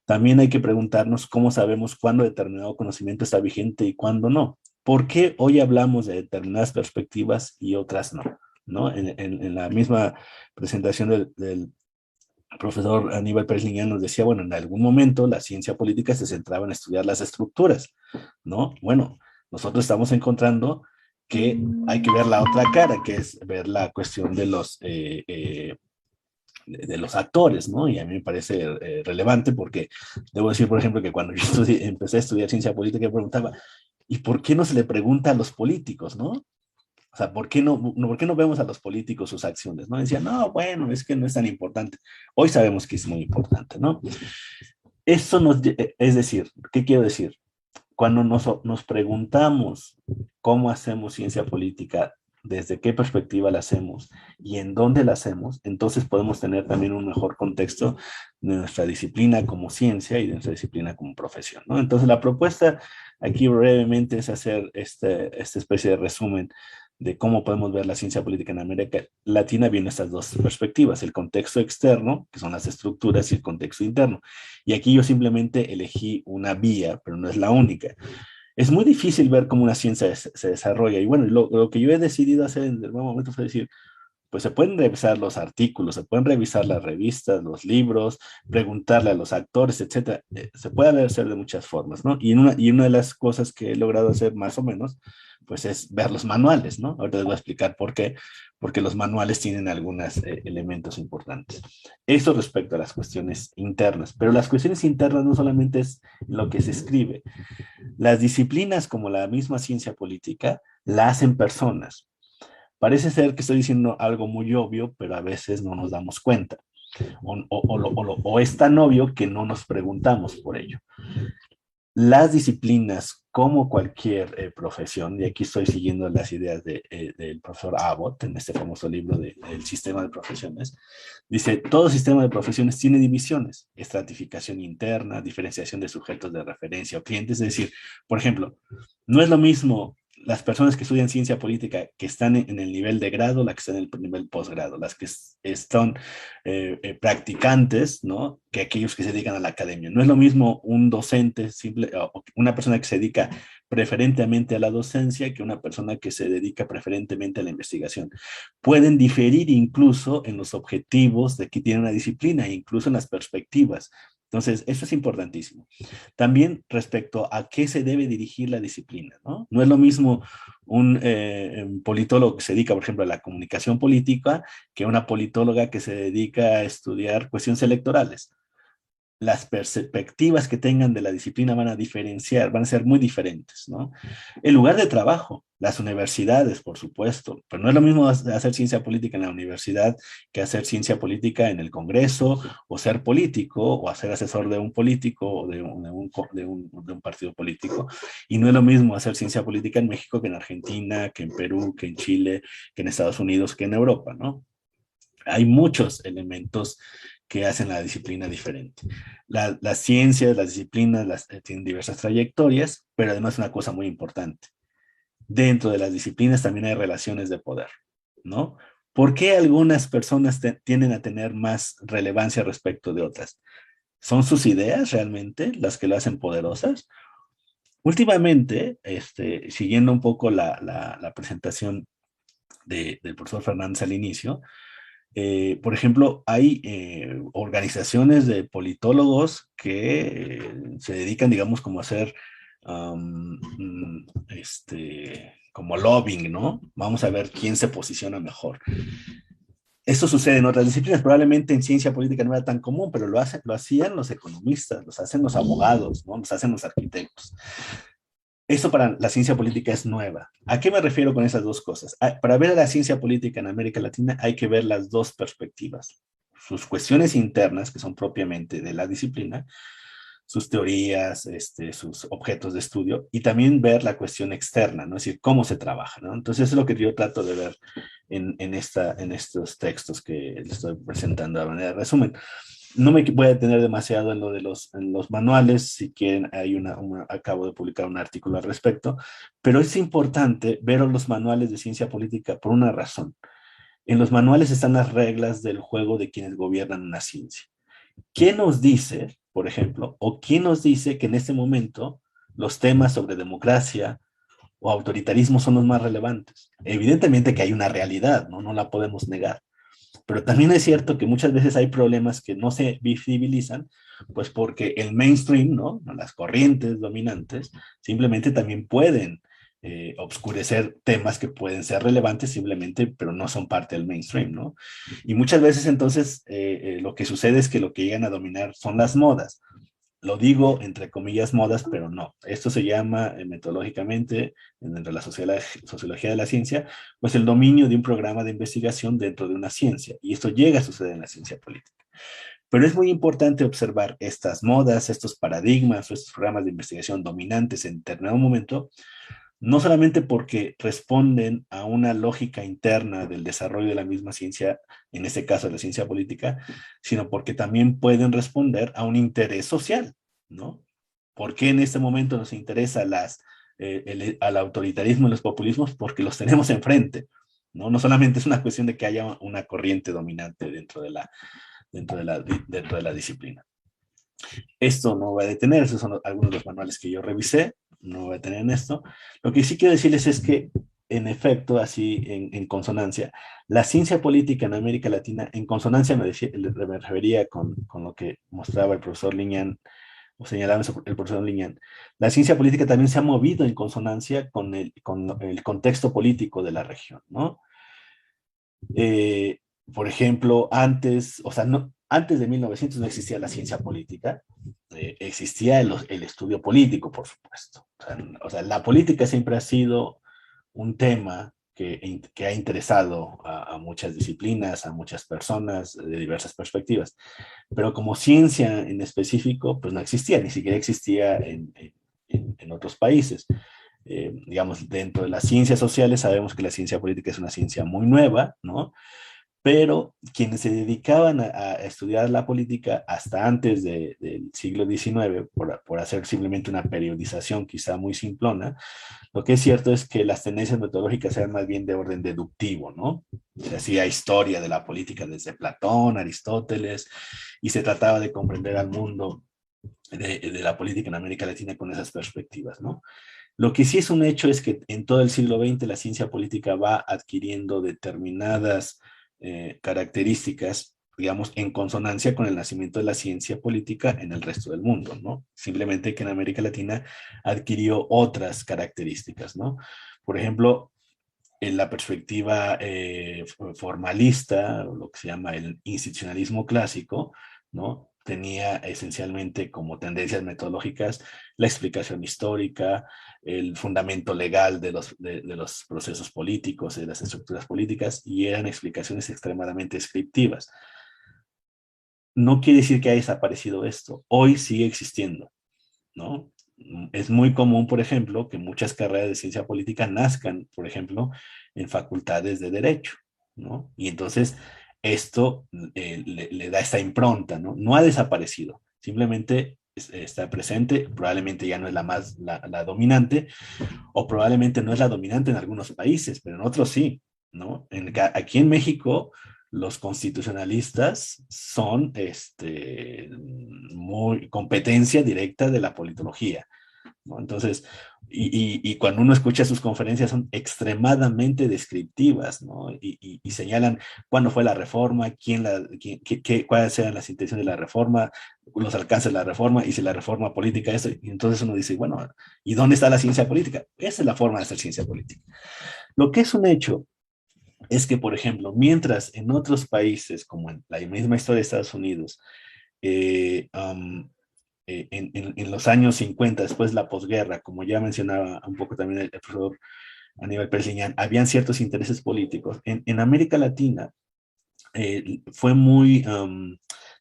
También hay que preguntarnos cómo sabemos cuándo determinado conocimiento está vigente y cuándo no. ¿por qué hoy hablamos de determinadas perspectivas y otras no? ¿No? En la misma presentación del profesor Aníbal Pérez Liñán nos decía, bueno, en algún momento la ciencia política se centraba en estudiar las estructuras, ¿no? Bueno, nosotros estamos encontrando que hay que ver la otra cara, que es ver la cuestión de los actores, ¿no? Y a mí me parece relevante porque debo decir, por ejemplo, que cuando yo empecé a estudiar ciencia política, me preguntaba, ¿y por qué no se le pregunta a los políticos, no? O sea, ¿por qué no vemos a los políticos sus acciones? ¿No? Decían, no, bueno, es que no es tan importante. Hoy sabemos que es muy importante, ¿no? Eso es decir, ¿qué quiero decir? Cuando nos preguntamos cómo hacemos ciencia política, desde qué perspectiva la hacemos y en dónde la hacemos, entonces podemos tener también un mejor contexto de nuestra disciplina como ciencia y de nuestra disciplina como profesión, ¿no? Entonces la propuesta aquí brevemente es hacer esta especie de resumen de cómo podemos ver la ciencia política en América Latina viendo estas dos perspectivas, el contexto externo, que son las estructuras, y el contexto interno. Y aquí yo simplemente elegí una vía, pero no es la única. Es muy difícil ver cómo una ciencia se desarrolla. Y bueno, lo que yo he decidido hacer en el buen momento fue decir, pues se pueden revisar los artículos, se pueden revisar las revistas, los libros, preguntarle a los actores, etcétera. Se puede hacer de muchas formas, ¿no? Y una de las cosas que he logrado hacer más o menos, pues es ver los manuales, ¿no? Ahorita les voy a explicar por qué, porque los manuales tienen algunos elementos importantes. Eso respecto a las cuestiones internas, pero las cuestiones internas no solamente es lo que se escribe. Las disciplinas como la misma ciencia política la hacen personas. Parece ser que estoy diciendo algo muy obvio, pero a veces no nos damos cuenta. O es tan obvio que no nos preguntamos por ello. Las disciplinas, como cualquier profesión, y aquí estoy siguiendo las ideas del profesor Abbott en este famoso libro del sistema de profesiones, dice, todo sistema de profesiones tiene divisiones, estratificación interna, diferenciación de sujetos de referencia o clientes, es decir, por ejemplo, no es lo mismo las personas que estudian ciencia política que están en el nivel de grado, las que están en el nivel posgrado, las que están practicantes, ¿no? Que aquellos que se dedican a la academia. No es lo mismo un docente, una persona que se dedica preferentemente a la docencia que una persona que se dedica preferentemente a la investigación. Pueden diferir incluso en los objetivos de que tiene una disciplina, incluso en las perspectivas. Entonces, eso es importantísimo. También respecto a qué se debe dirigir la disciplina, ¿no? No es lo mismo un politólogo que se dedica, por ejemplo, a la comunicación política que una politóloga que se dedica a estudiar cuestiones electorales. Las perspectivas que tengan de la disciplina van a diferenciar, van a ser muy diferentes, ¿no? El lugar de trabajo, las universidades, por supuesto, pero no es lo mismo hacer ciencia política en la universidad que hacer ciencia política en el Congreso, o ser político, o ser asesor de un político, o de un partido político. Y no es lo mismo hacer ciencia política en México que en Argentina, que en Perú, que en Chile, que en Estados Unidos, que en Europa, ¿no? Hay muchos elementos que hacen la disciplina diferente. Las ciencias, las disciplinas tienen diversas trayectorias, pero además una cosa muy importante. Dentro de las disciplinas también hay relaciones de poder, ¿no? ¿Por qué algunas personas tienden a tener más relevancia respecto de otras? ¿Son sus ideas realmente las que lo hacen poderosas? Últimamente, siguiendo un poco la presentación del profesor Fernández al inicio, por ejemplo, hay organizaciones de politólogos que se dedican, digamos, como a hacer como lobbying, ¿no? Vamos a ver quién se posiciona mejor. Esto sucede en otras disciplinas, probablemente en ciencia política no era tan común, pero lo hacían los economistas, lo hacen los abogados, ¿no? Lo hacen los arquitectos. Eso para la ciencia política es nueva. ¿A qué me refiero con esas dos cosas? Para ver la ciencia política en América Latina hay que ver las dos perspectivas. Sus cuestiones internas, que son propiamente de la disciplina, sus teorías, sus objetos de estudio, y también ver la cuestión externa, ¿no? Es decir, cómo se trabaja, ¿no? Entonces, eso es lo que yo trato de ver en estos textos que les estoy presentando de manera de resumen. No me voy a detener demasiado en lo de los manuales, si quieren, acabo de publicar un artículo al respecto, pero es importante ver los manuales de ciencia política por una razón. En los manuales están las reglas del juego de quienes gobiernan una ciencia. ¿Quién nos dice, por ejemplo, o quién nos dice que en este momento los temas sobre democracia o autoritarismo son los más relevantes. Evidentemente que hay una realidad, ¿no? No la podemos negar. Pero también es cierto que muchas veces hay problemas que no se visibilizan, pues porque el mainstream, ¿no? Las corrientes dominantes, simplemente también pueden obscurecer temas que pueden ser relevantes simplemente, pero no son parte del mainstream, ¿no? Y muchas veces entonces lo que sucede es que lo que llegan a dominar son las modas. Lo digo entre comillas modas, pero no. Esto se llama metodológicamente, dentro de la sociología de la ciencia, pues el dominio de un programa de investigación dentro de una ciencia. Y esto llega a suceder en la ciencia política. Pero es muy importante observar estas modas, estos paradigmas, estos programas de investigación dominantes en determinado momento, no solamente porque responden a una lógica interna del desarrollo de la misma ciencia, en este caso de la ciencia política, sino porque también pueden responder a un interés social, ¿no? ¿Por qué en este momento nos interesa al autoritarismo y los populismos? Porque los tenemos enfrente, ¿no? No solamente es una cuestión de que haya una corriente dominante dentro de la disciplina. Esto no va a detener, esos son algunos de los manuales que yo revisé, no voy a detener en esto. Lo que sí quiero decirles es que, en efecto, así en consonancia, la ciencia política en América Latina, en consonancia me refería con lo que mostraba el profesor Liñán, o señalaba el profesor Liñán, la ciencia política también se ha movido en consonancia con el contexto político de la región, ¿no? Por ejemplo, antes de 1900 no existía la ciencia política, existía el estudio político, por supuesto. O sea, la política siempre ha sido un tema que ha interesado a muchas disciplinas, a muchas personas de diversas perspectivas, pero como ciencia en específico, pues no existía, ni siquiera existía en otros países. Digamos, dentro de las ciencias sociales sabemos que la ciencia política es una ciencia muy nueva, ¿no? Pero quienes se dedicaban a estudiar la política hasta antes del siglo XIX, por hacer simplemente una periodización quizá muy simplona, lo que es cierto es que las tendencias metodológicas eran más bien de orden deductivo, ¿no? Se hacía historia de la política desde Platón, Aristóteles, y se trataba de comprender al mundo de la política en América Latina con esas perspectivas, ¿no? Lo que sí es un hecho es que en todo el siglo XX la ciencia política va adquiriendo determinadas características, digamos, en consonancia con el nacimiento de la ciencia política en el resto del mundo, ¿no? Simplemente que en América Latina adquirió otras características, ¿no? Por ejemplo, en la perspectiva formalista, lo que se llama el institucionalismo clásico, ¿no? Tenía esencialmente como tendencias metodológicas la explicación histórica, el fundamento legal de los procesos políticos, de las estructuras políticas, y eran explicaciones extremadamente descriptivas. No quiere decir que haya desaparecido esto, hoy sigue existiendo, ¿no? Es muy común, por ejemplo, que muchas carreras de ciencia política nazcan, por ejemplo, en facultades de derecho, ¿no? Y entonces esto le da esta impronta, ¿no? No ha desaparecido, simplemente está presente, probablemente ya no es la dominante, o probablemente no es la dominante en algunos países, pero en otros sí, ¿no? Aquí en México, los constitucionalistas son muy competencia directa de la politología, ¿no? Entonces, y cuando uno escucha sus conferencias son extremadamente descriptivas, ¿no? Y señalan cuándo fue la reforma, cuáles eran las intenciones de la reforma, los alcances de la reforma, y si la reforma política, eso, y entonces uno dice, bueno, ¿y dónde está la ciencia política? Esa es la forma de hacer ciencia política. Lo que es un hecho es que, por ejemplo, mientras en otros países, como en la misma historia de Estados Unidos, en los años 50, después de la posguerra, como ya mencionaba un poco también el profesor Aníbal Pérez Liñán, habían ciertos intereses políticos. En América Latina fue muy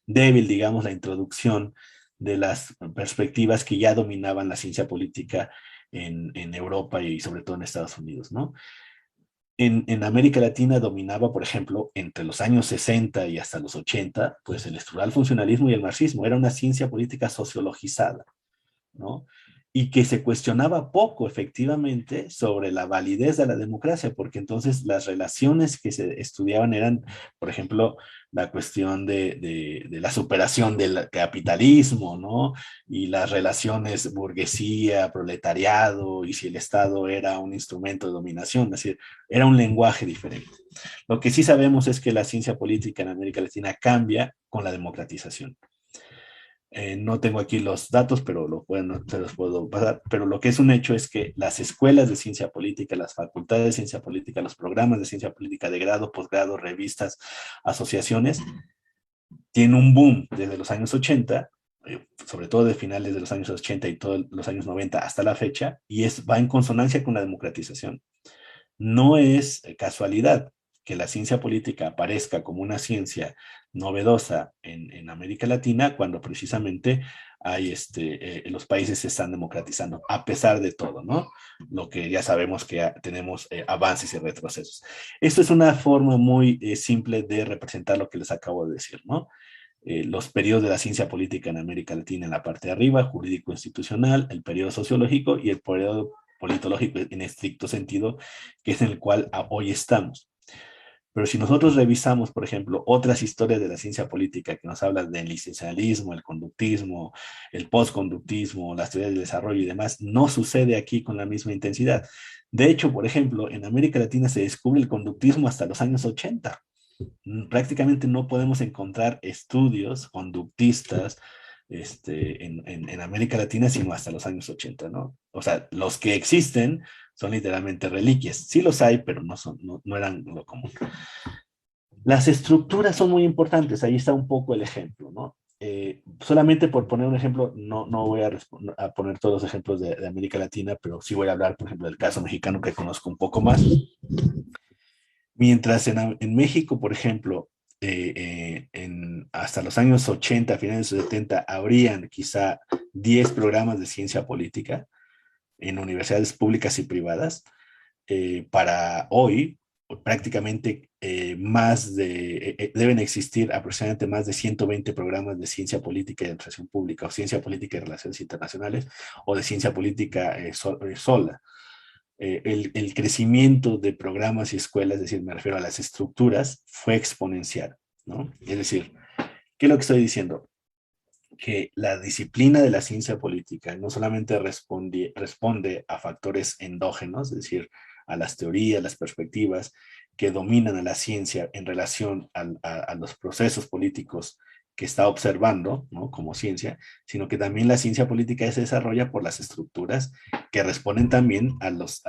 débil, digamos, la introducción de las perspectivas que ya dominaban la ciencia política en Europa y sobre todo en Estados Unidos, ¿no? En América Latina dominaba, por ejemplo, entre los años 60 y hasta los 80, pues el estructural funcionalismo y el marxismo. Era una ciencia política sociologizada, ¿no? y que se cuestionaba poco efectivamente sobre la validez de la democracia, porque entonces las relaciones que se estudiaban eran, por ejemplo, la cuestión de la superación del capitalismo, ¿no? Y las relaciones burguesía, proletariado, y si el Estado era un instrumento de dominación, es decir, era un lenguaje diferente. Lo que sí sabemos es que la ciencia política en América Latina cambia con la democratización. No tengo aquí los datos, pero se los puedo pasar. Pero lo que es un hecho es que las escuelas de ciencia política, las facultades de ciencia política, los programas de ciencia política de grado, posgrado, revistas, asociaciones, tienen un boom desde los años 80, sobre todo de finales de los años 80 y todos los años 90 hasta la fecha, y va en consonancia con la democratización. No es casualidad que la ciencia política aparezca como una ciencia novedosa en América Latina cuando precisamente los países se están democratizando, a pesar de todo, ¿no? Lo que ya sabemos que tenemos avances y retrocesos. Esto es una forma muy simple de representar lo que les acabo de decir, ¿no? Los periodos de la ciencia política en América Latina en la parte de arriba, jurídico institucional, el periodo sociológico y el periodo politológico en estricto sentido, que es en el cual hoy estamos. Pero si nosotros revisamos, por ejemplo, otras historias de la ciencia política que nos hablan del existencialismo, el conductismo, el postconductismo, las teorías del desarrollo y demás, no sucede aquí con la misma intensidad. De hecho, por ejemplo, en América Latina se descubre el conductismo hasta los años 80. Prácticamente no podemos encontrar estudios conductistas en América Latina, sino hasta los años 80, ¿no? O sea, los que existen son literalmente reliquias. Sí los hay, pero no eran lo común. Las estructuras son muy importantes, ahí está un poco el ejemplo, ¿no? Solamente por poner un ejemplo, no voy a poner todos los ejemplos de América Latina, pero sí voy a hablar, por ejemplo, del caso mexicano que conozco un poco más. Mientras en México, por ejemplo, hasta los años 80, finales de los 70, habrían quizá 10 programas de ciencia política en universidades públicas y privadas. Para hoy, prácticamente deben existir aproximadamente más de 120 programas de ciencia política y administración pública, o ciencia política y relaciones internacionales, o de ciencia política sola. El crecimiento de programas y escuelas, es decir, me refiero a las estructuras, fue exponencial, ¿no? Es decir, ¿qué es lo que estoy diciendo? Que la disciplina de la ciencia política no solamente responde a factores endógenos, es decir, a las teorías, las perspectivas que dominan a la ciencia en relación a los procesos políticos que está observando, ¿no? Como ciencia, sino que también la ciencia política se desarrolla por las estructuras que responden también a los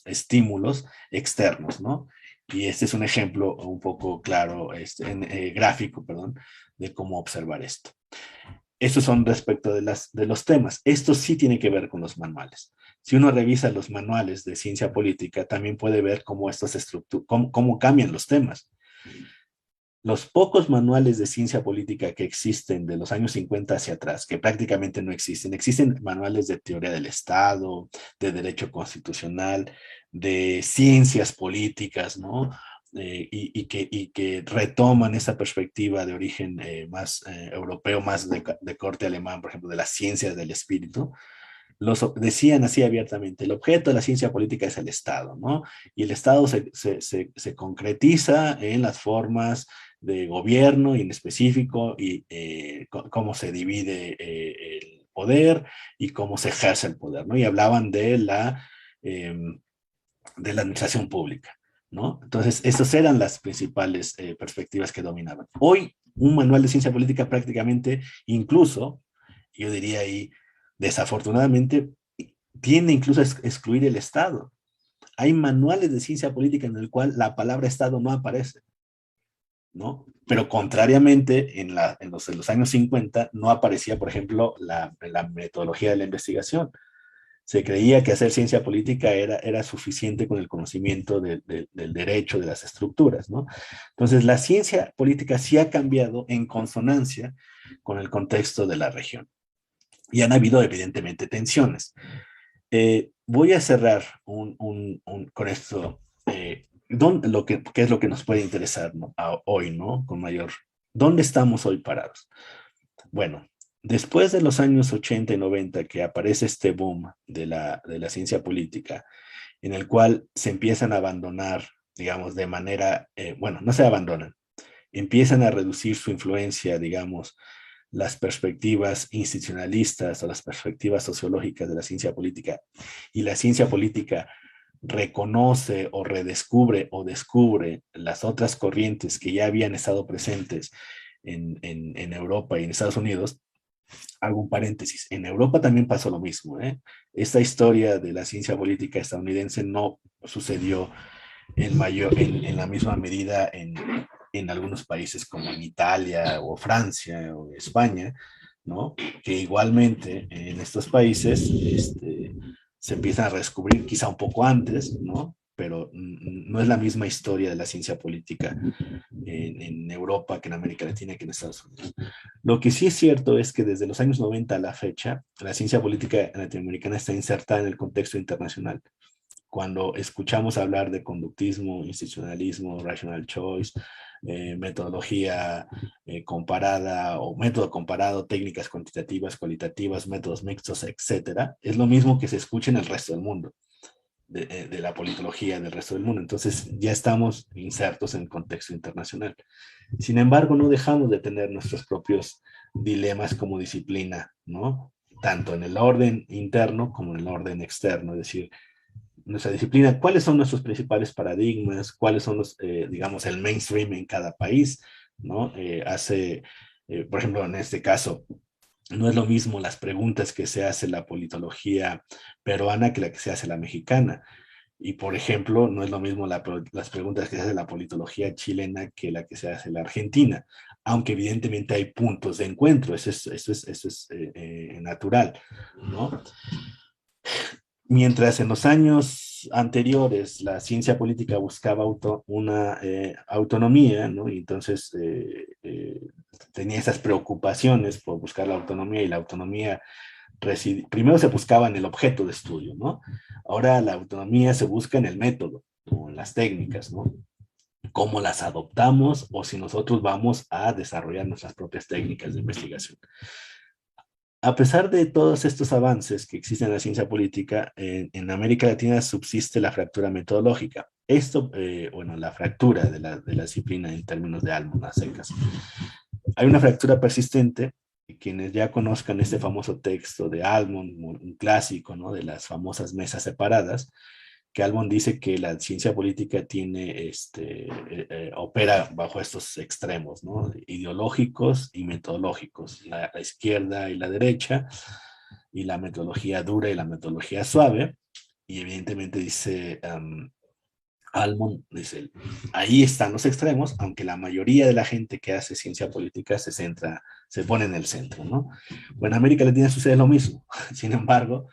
estímulos externos, ¿no? Y este es un ejemplo un poco claro, gráfico, perdón, de cómo observar esto. Estos son respecto de los temas. Esto sí tiene que ver con los manuales. Si uno revisa los manuales de ciencia política, también puede ver cómo cómo cambian los temas. Los pocos manuales de ciencia política que existen de los años 50 hacia atrás, que prácticamente no existen manuales de teoría del Estado, de derecho constitucional, de ciencias políticas, ¿no? Y que retoman esa perspectiva de origen más europeo, más de corte alemán, por ejemplo, de las ciencias del espíritu. Decían así abiertamente, el objeto de la ciencia política es el Estado, ¿no? Y el Estado se concretiza en las formas de gobierno y en específico y cómo se divide el poder y cómo se ejerce el poder, ¿no? Y hablaban de la administración pública, ¿no? Entonces, esas eran las principales perspectivas que dominaban. Hoy, un manual de ciencia política prácticamente, incluso, yo diría ahí, desafortunadamente, tiende incluso a excluir el Estado. Hay manuales de ciencia política en el cual la palabra Estado no aparece, ¿no? Pero contrariamente, en los años 50 no aparecía, por ejemplo, la metodología de la investigación. Se creía que hacer ciencia política era suficiente con el conocimiento del derecho, de las estructuras, ¿no? Entonces, la ciencia política sí ha cambiado en consonancia con el contexto de la región. Y han habido, evidentemente, tensiones. Voy a cerrar con esto. ¿Qué es lo que nos puede interesar, ¿no? Hoy, ¿no? Con mayor. ¿Dónde estamos hoy parados? Bueno, después de los años 80 y 90 que aparece este boom de la ciencia política, en el cual se empiezan a abandonar, digamos, de manera, bueno, no se abandonan, empiezan a reducir su influencia, digamos, las perspectivas institucionalistas o las perspectivas sociológicas de la ciencia política, y la ciencia política reconoce o redescubre o descubre las otras corrientes que ya habían estado presentes en Europa y en Estados Unidos. Hago un paréntesis, en Europa también pasó lo mismo, ¿eh? Esta historia de la ciencia política estadounidense no sucedió en la misma medida en algunos países como en Italia o Francia o España, ¿no? Que igualmente en estos países se empiezan a redescubrir quizá un poco antes, ¿no? Pero no es la misma historia de la ciencia política en Europa que en América Latina que en Estados Unidos. Lo que sí es cierto es que desde los años 90 a la fecha, la ciencia política latinoamericana está insertada en el contexto internacional. Cuando escuchamos hablar de conductismo, institucionalismo, rational choice, metodología comparada o método comparado, técnicas cuantitativas, cualitativas, métodos mixtos, etcétera, es lo mismo que se escucha en el resto del mundo, de la politología del resto del mundo. Entonces ya estamos insertos en el contexto internacional. Sin embargo, no dejamos de tener nuestros propios dilemas como disciplina, ¿no? Tanto en el orden interno como en el orden externo, es decir, nuestra disciplina, cuáles son nuestros principales paradigmas, cuáles son los, digamos, el mainstream en cada país, ¿no? Por ejemplo, en este caso, no es lo mismo las preguntas que se hace la politología peruana que la que se hace la mexicana. Y, por ejemplo, no es lo mismo las preguntas que se hace la politología chilena que la que se hace la argentina, aunque evidentemente hay puntos de encuentro, eso es natural, ¿no? Mientras en los años anteriores la ciencia política buscaba una autonomía, ¿no? Y entonces tenía esas preocupaciones por buscar la autonomía, y la autonomía primero se buscaba en el objeto de estudio, ¿no? Ahora la autonomía se busca en el método o en las técnicas, ¿no? Cómo las adoptamos o si nosotros vamos a desarrollar nuestras propias técnicas de investigación. A pesar de todos estos avances que existen en la ciencia política, en América Latina subsiste la fractura metodológica. Esto, bueno, la fractura de la disciplina en términos de Almond a secas. Hay una fractura persistente, y quienes ya conozcan este famoso texto de Almond, un clásico, ¿no? De las famosas mesas separadas, que Almond dice que la ciencia política tiene, opera bajo estos extremos, ¿no? Ideológicos y metodológicos, la izquierda y la derecha, y la metodología dura y la metodología suave, y evidentemente dice Almond, dice, ahí están los extremos, aunque la mayoría de la gente que hace ciencia política se pone en el centro, ¿no? Bueno, en América Latina sucede lo mismo, sin embargo,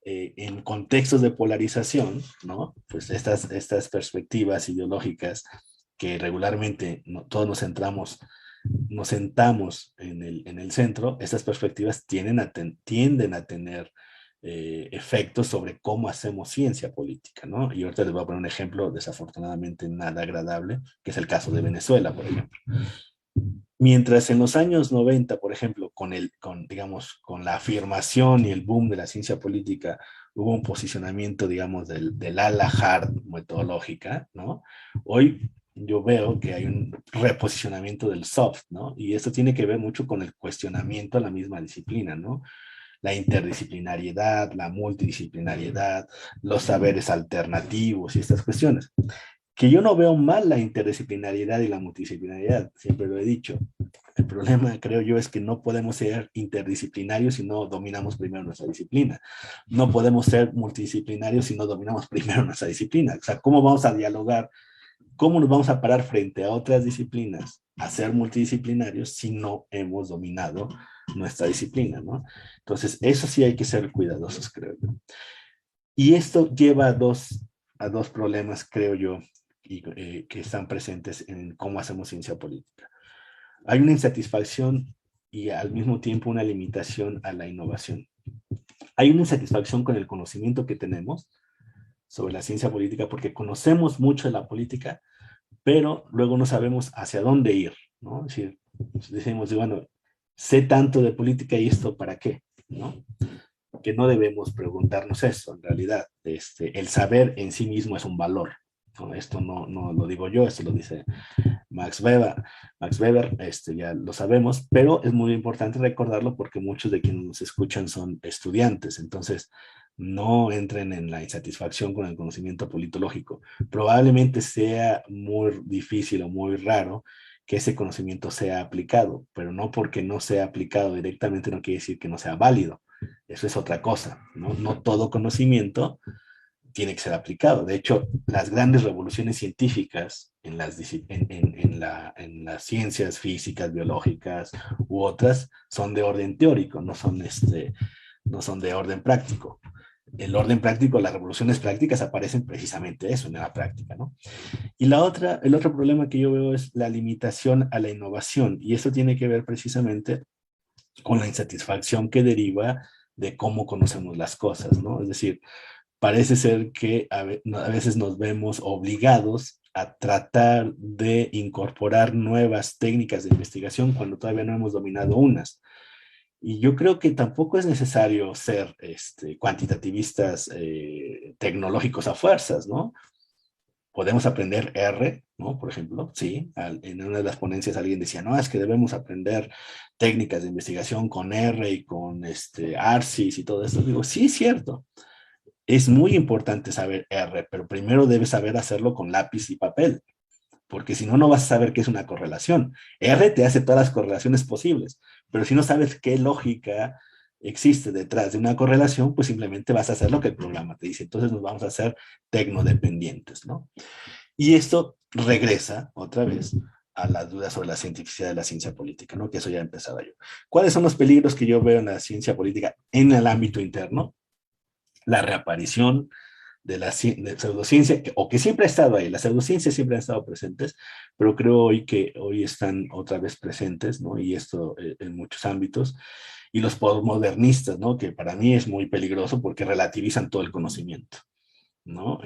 en contextos de polarización, ¿no? Pues estas perspectivas ideológicas que regularmente todos nos sentamos en el centro, estas perspectivas tienden a tener efectos sobre cómo hacemos ciencia política, ¿no? Y ahorita les voy a poner un ejemplo desafortunadamente nada agradable, que es el caso de Venezuela, por ejemplo. Mientras en los años 90, por ejemplo, digamos, con la afirmación y el boom de la ciencia política, hubo un posicionamiento, digamos, del ala hard metodológica, ¿no? Hoy yo veo que hay un reposicionamiento del soft, ¿no? Y esto tiene que ver mucho con el cuestionamiento a la misma disciplina, ¿no? La interdisciplinariedad, la multidisciplinariedad, los saberes alternativos y estas cuestiones. Que yo no veo mal la interdisciplinariedad y la multidisciplinariedad, siempre lo he dicho. El problema, creo yo, es que no podemos ser interdisciplinarios si no dominamos primero nuestra disciplina. No podemos ser multidisciplinarios si no dominamos primero nuestra disciplina. O sea, ¿cómo vamos a dialogar? ¿Cómo nos vamos a parar frente a otras disciplinas a ser multidisciplinarios si no hemos dominado nuestra disciplina, ¿no? Entonces, eso sí hay que ser cuidadosos, creo yo. Y esto lleva a dos problemas, creo yo, que están presentes en cómo hacemos ciencia política. Hay una insatisfacción y al mismo tiempo una limitación a la innovación. Hay una insatisfacción con el conocimiento que tenemos sobre la ciencia política porque conocemos mucho de la política, pero luego no sabemos hacia dónde ir, ¿no? Es decir, decimos, bueno, sé tanto de política y esto para qué, ¿no? Que no debemos preguntarnos eso, en realidad. El saber en sí mismo es un valor, ¿no? Esto no lo digo yo, esto lo dice Max Weber. Max Weber, ya lo sabemos, pero es muy importante recordarlo porque muchos de quienes nos escuchan son estudiantes, entonces no entren en la insatisfacción con el conocimiento politológico. Probablemente sea muy difícil o muy raro que ese conocimiento sea aplicado, pero no porque no sea aplicado directamente no quiere decir que no sea válido. Eso es otra cosa, ¿no? No todo conocimiento tiene que ser aplicado. De hecho, las grandes revoluciones científicas en las ciencias físicas, biológicas u otras son de orden teórico, no son de orden práctico. El orden práctico, las revoluciones prácticas aparecen precisamente eso, en la práctica, ¿no? Y el otro problema que yo veo es la limitación a la innovación, y eso tiene que ver precisamente con la insatisfacción que deriva de cómo conocemos las cosas, ¿no? Es decir, parece ser que a veces nos vemos obligados a tratar de incorporar nuevas técnicas de investigación cuando todavía no hemos dominado unas. Y yo creo que tampoco es necesario ser cuantitativistas tecnológicos a fuerzas, ¿no? Podemos aprender R, ¿no? Por ejemplo, sí, en una de las ponencias alguien decía, no, es que debemos aprender técnicas de investigación con R y con ARSYS y todo esto. Digo, sí, es cierto, es muy importante saber R, pero primero debes saber hacerlo con lápiz y papel, porque si no, no vas a saber qué es una correlación. R te hace todas las correlaciones posibles, pero si no sabes qué lógica existe detrás de una correlación, pues simplemente vas a hacer lo que el programa te dice. Entonces nos vamos a hacer tecnodependientes, ¿no? Y esto regresa otra vez a las dudas sobre la cientificidad de la ciencia política, ¿no? Que eso ya empezaba yo. ¿Cuáles son los peligros que yo veo en la ciencia política en el ámbito interno? La reaparición de la pseudociencia, o que siempre ha estado ahí, las pseudociencias siempre han estado presentes, pero creo hoy que hoy están otra vez presentes, ¿no? Y esto en muchos ámbitos, y los postmodernistas, ¿no? Que para mí es muy peligroso porque relativizan todo el conocimiento, ¿no?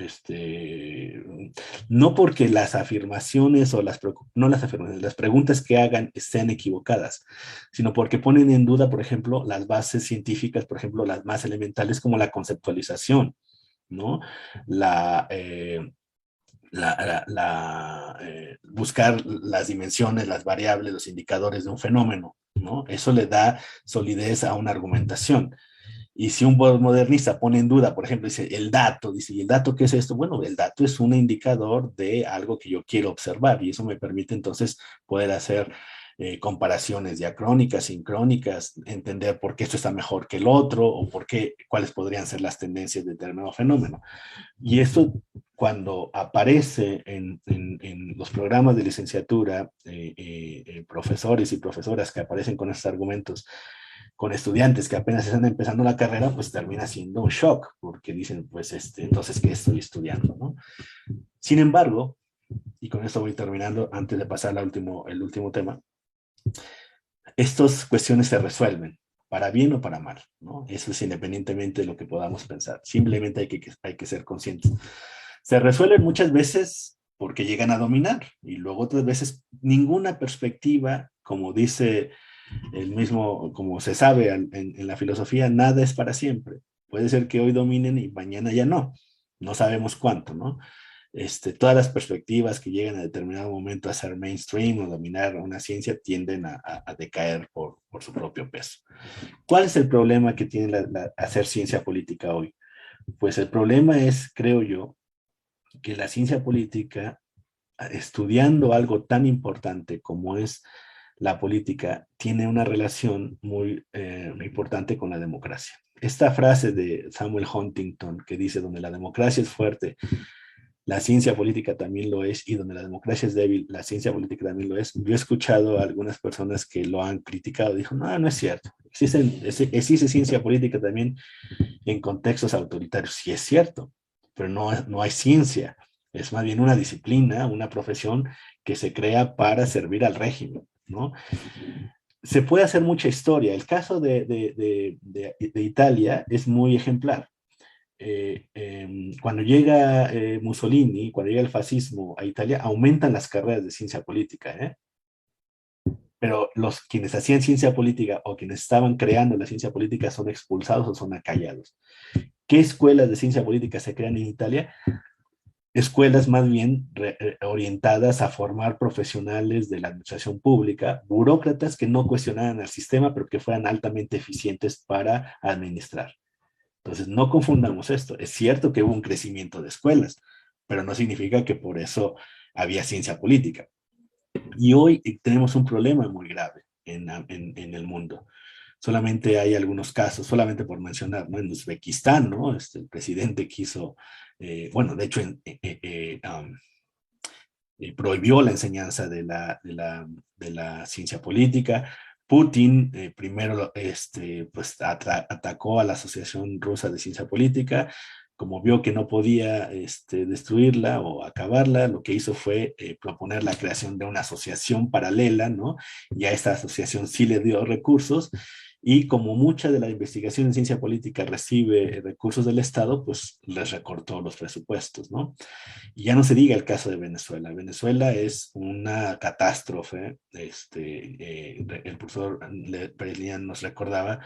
No porque las afirmaciones o no las afirmaciones, las preguntas que hagan sean equivocadas, sino porque ponen en duda, por ejemplo, las bases científicas, por ejemplo, las más elementales como la conceptualización, ¿no? La, buscar las dimensiones, las variables, los indicadores de un fenómeno, ¿no? Eso le da solidez a una argumentación. Y si un modernista pone en duda, por ejemplo, dice dice, ¿y el dato qué es esto? Bueno, el dato es un indicador de algo que yo quiero observar y eso me permite entonces poder hacer comparaciones diacrónicas, sincrónicas, entender por qué esto está mejor que el otro o cuáles podrían ser las tendencias de determinado fenómeno. Y esto, cuando aparece en los programas de licenciatura, profesores y profesoras que aparecen con estos argumentos, con estudiantes que apenas están empezando la carrera, pues termina siendo un shock, porque dicen, pues, entonces, ¿qué estoy estudiando, no? Sin embargo, y con esto voy terminando, antes de pasar el último tema, estas cuestiones se resuelven, para bien o para mal, ¿no? Eso es independientemente de lo que podamos pensar. Simplemente hay que ser conscientes. Se resuelven muchas veces porque llegan a dominar, y luego otras veces ninguna perspectiva, como dice el mismo, como se sabe en la filosofía, nada es para siempre. Puede ser que hoy dominen y mañana ya no. No sabemos cuánto, ¿no? Todas las perspectivas que llegan a determinado momento a ser mainstream o dominar una ciencia tienden a decaer por su propio peso. ¿Cuál es el problema que tiene hacer ciencia política hoy? Pues el problema es, creo yo, que la ciencia política, estudiando algo tan importante como es la política, tiene una relación muy importante con la democracia. Esta frase de Samuel Huntington que dice, donde la democracia es fuerte, la ciencia política también lo es, y donde la democracia es débil, la ciencia política también lo es. Yo he escuchado a algunas personas que lo han criticado, dijo, no, no es cierto. Existe ciencia política también en contextos autoritarios, sí es cierto, pero no hay ciencia, es más bien una disciplina, una profesión que se crea para servir al régimen, ¿no? Se puede hacer mucha historia. El caso de Italia es muy ejemplar. Cuando llega Mussolini, cuando llega el fascismo a Italia, aumentan las carreras de ciencia política, ¿eh? pero quienes hacían ciencia política o quienes estaban creando la ciencia política son expulsados o son acallados. ¿Qué escuelas de ciencia política se crean en Italia? Escuelas más bien orientadas a formar profesionales de la administración pública, burócratas que no cuestionaran al sistema, pero que fueran altamente eficientes para administrar. Entonces, no confundamos esto. Es cierto que hubo un crecimiento de escuelas, pero no significa que por eso había ciencia política. Y hoy tenemos un problema muy grave en el mundo. Solamente hay algunos casos, solamente por mencionar, ¿no? En Uzbekistán, ¿no? El presidente quiso, bueno, de hecho, prohibió la enseñanza de la ciencia política. Putin primero pues, atacó a la Asociación Rusa de Ciencia Política. Como vio que no podía destruirla o acabarla, lo que hizo fue proponer la creación de una asociación paralela, ¿no? Y a esta asociación sí le dio recursos, y como mucha de la investigación en ciencia política recibe recursos del Estado, pues les recortó los presupuestos, ¿no? Y ya no se diga el caso de Venezuela. Venezuela es una catástrofe. El profesor Perelian nos recordaba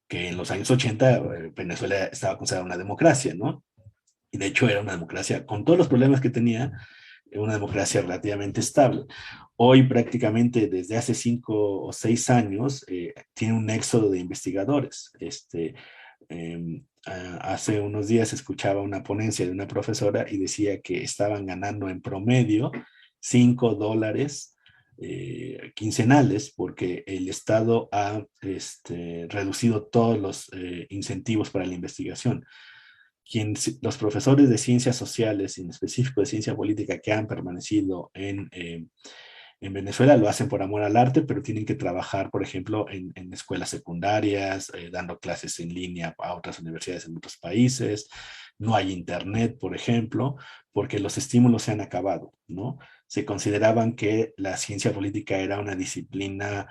que en los años 80 Venezuela estaba considerada una democracia, ¿no? Y de hecho era una democracia, con todos los problemas que tenía, una democracia relativamente estable. Hoy prácticamente desde hace 5 o 6 años tiene un éxodo de investigadores. Hace unos días escuchaba una ponencia de una profesora y decía que estaban ganando en promedio $5 quincenales porque el Estado ha reducido todos los incentivos para la investigación. Los profesores de ciencias sociales, en específico de ciencia política, que han permanecido en Venezuela lo hacen por amor al arte, pero tienen que trabajar, por ejemplo, en escuelas secundarias, dando clases en línea a otras universidades en otros países. No hay internet, por ejemplo, porque los estímulos se han acabado, ¿no? Se consideraban que la ciencia política era una disciplina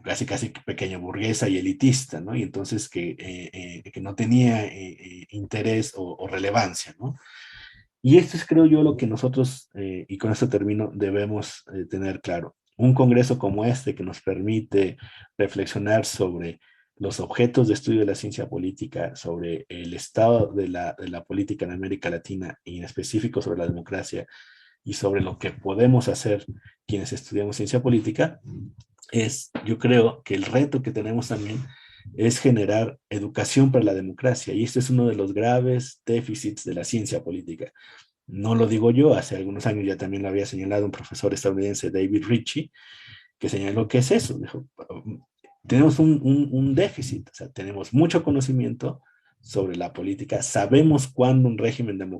casi pequeña burguesa y elitista, ¿no? Y entonces que no tenía interés o relevancia, ¿no? Y esto es, creo yo, lo que nosotros, y con esto termino, debemos tener claro. Un congreso como este que nos permite reflexionar sobre los objetos de estudio de la ciencia política, sobre el estado de la política en América Latina y en específico sobre la democracia y sobre lo que podemos hacer quienes estudiamos ciencia política, yo creo que el reto que tenemos también es generar educación para la democracia, y este es uno de los graves déficits de la ciencia política. No lo digo yo, hace algunos años ya también lo había señalado un profesor estadounidense, David Ritchie, que señaló que es eso. Dijo, tenemos un déficit, o sea, tenemos mucho conocimiento sobre la política, sabemos cuándo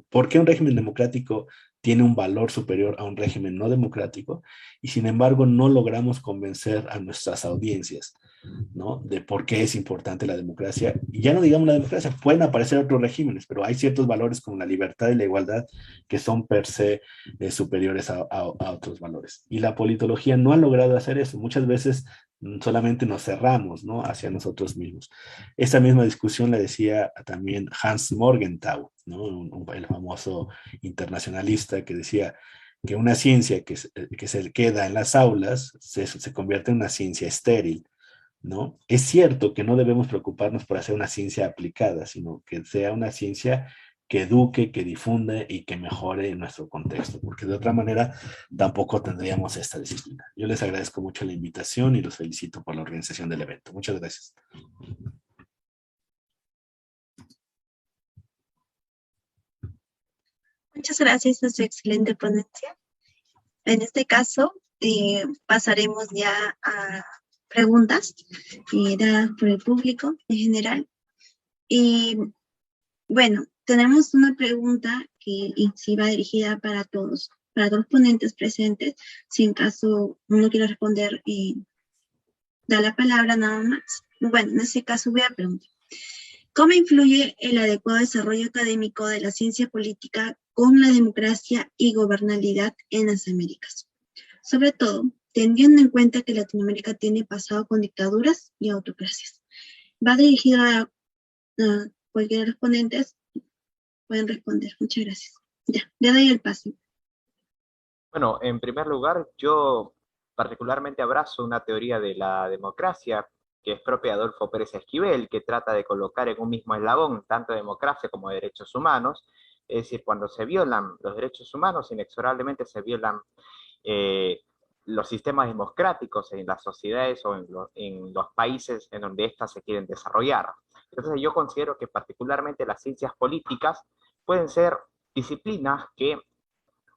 por qué un régimen democrático tiene un valor superior a un régimen no democrático, y sin embargo no logramos convencer a nuestras audiencias, ¿no? De por qué es importante la democracia. Y ya no digamos la democracia, pueden aparecer otros regímenes, pero hay ciertos valores como la libertad y la igualdad que son per se superiores a otros valores. Y la politología no ha logrado hacer eso. Muchas veces solamente nos cerramos, ¿no? Hacia nosotros mismos. Esa misma discusión la decía también Hans Morgenthau, ¿no? El famoso internacionalista que decía que una ciencia que se queda en las aulas se convierte en una ciencia estéril, ¿no? Es cierto que no debemos preocuparnos por hacer una ciencia aplicada, sino que sea una ciencia que eduque, que difunda y que mejore nuestro contexto, porque de otra manera tampoco tendríamos esta disciplina. Yo les agradezco mucho la invitación y los felicito por la organización del evento. Muchas gracias. Muchas gracias por su excelente ponencia. En este caso, pasaremos ya a preguntas dadas por el público en general. Y bueno, tenemos una pregunta que sí va dirigida para todos los ponentes presentes. Si en caso uno quiere responder, da la palabra nada más. Bueno, en este caso voy a preguntar. ¿Cómo influye el adecuado desarrollo académico de la ciencia política con la democracia y gobernabilidad en las Américas? Sobre todo, teniendo en cuenta que Latinoamérica tiene pasado con dictaduras y autocracias. Va dirigido a cualquiera de los ponentes. Pueden responder. Muchas gracias. Ya, le doy el paso. Bueno, en primer lugar, yo particularmente abrazo una teoría de la democracia que es propia de Adolfo Pérez Esquivel, que trata de colocar en un mismo eslabón tanto democracia como derechos humanos. Es decir, cuando se violan los derechos humanos, inexorablemente se violan eh, los sistemas democráticos en las sociedades o en los países en donde éstas se quieren desarrollar. Entonces yo considero que particularmente las ciencias políticas pueden ser disciplinas que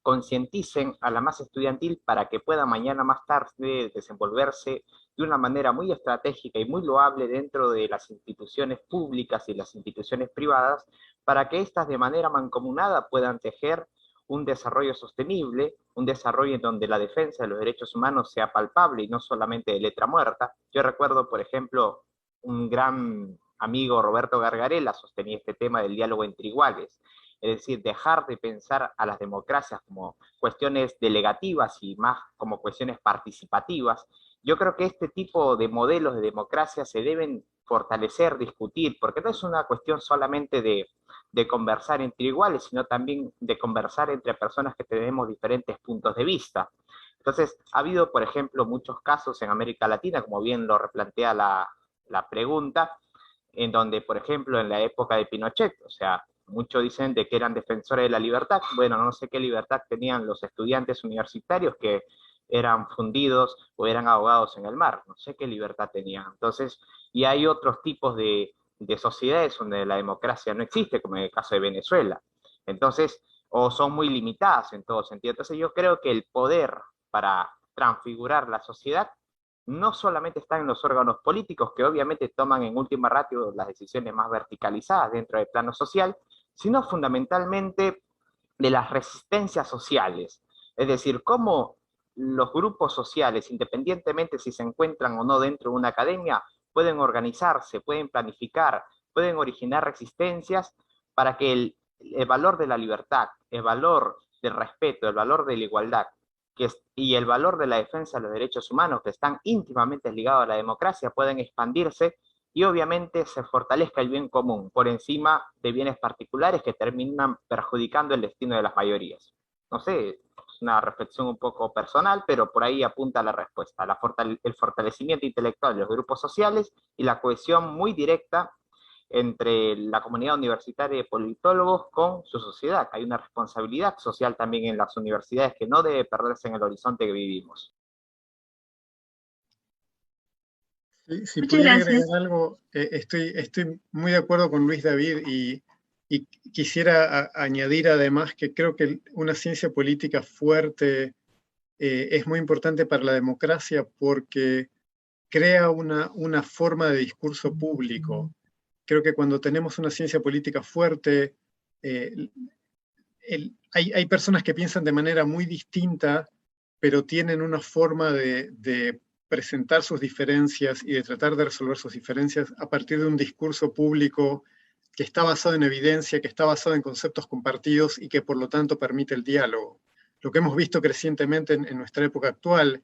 concienticen a la masa estudiantil para que pueda mañana más tarde desenvolverse de una manera muy estratégica y muy loable dentro de las instituciones públicas y las instituciones privadas, para que éstas de manera mancomunada puedan tejer un desarrollo sostenible, un desarrollo en donde la defensa de los derechos humanos sea palpable y no solamente de letra muerta. Yo recuerdo, por ejemplo, un gran amigo, Roberto Gargarella, sostenía este tema del diálogo entre iguales, es decir, dejar de pensar a las democracias como cuestiones delegativas y más como cuestiones participativas. Yo creo que este tipo de modelos de democracia se deben fortalecer, discutir, porque no es una cuestión solamente de conversar entre iguales, sino también de conversar entre personas que tenemos diferentes puntos de vista. Entonces, ha habido, por ejemplo, muchos casos en América Latina, como bien lo replantea la pregunta, en donde, por ejemplo, en la época de Pinochet, o sea, muchos dicen de que eran defensores de la libertad. Bueno, no sé qué libertad tenían los estudiantes universitarios que eran fundidos o eran ahogados en el mar. No sé qué libertad tenían. Entonces, y hay otros tipos de sociedades donde la democracia no existe, como en el caso de Venezuela. Entonces, o son muy limitadas en todo sentido. Entonces, yo creo que el poder para transfigurar la sociedad no solamente está en los órganos políticos, que obviamente toman en última ratio las decisiones más verticalizadas dentro del plano social, sino fundamentalmente de las resistencias sociales. Es decir, cómo los grupos sociales, independientemente si se encuentran o no dentro de una academia, pueden organizarse, pueden planificar, pueden originar resistencias para que el valor de la libertad, el valor del respeto, el valor de la igualdad y el valor de la defensa de los derechos humanos, que están íntimamente ligados a la democracia, pueden expandirse y obviamente se fortalezca el bien común por encima de bienes particulares que terminan perjudicando el destino de las mayorías. No sé, es una reflexión un poco personal, pero por ahí apunta la respuesta, el fortalecimiento intelectual de los grupos sociales y la cohesión muy directa entre la comunidad universitaria de politólogos con su sociedad. Hay una responsabilidad social también en las universidades que no debe perderse en el horizonte que vivimos. Si Muchas pudiera agregar gracias. algo, estoy muy de acuerdo con Luis David y quisiera añadir además que creo que una ciencia política fuerte es muy importante para la democracia porque crea una forma de discurso público. Creo que cuando tenemos una ciencia política fuerte, eh, hay personas que piensan de manera muy distinta, pero tienen una forma de presentar sus diferencias y de tratar de resolver sus diferencias a partir de un discurso público que está basado en evidencia, que está basado en conceptos compartidos y que por lo tanto permite el diálogo. Lo que hemos visto crecientemente en nuestra época actual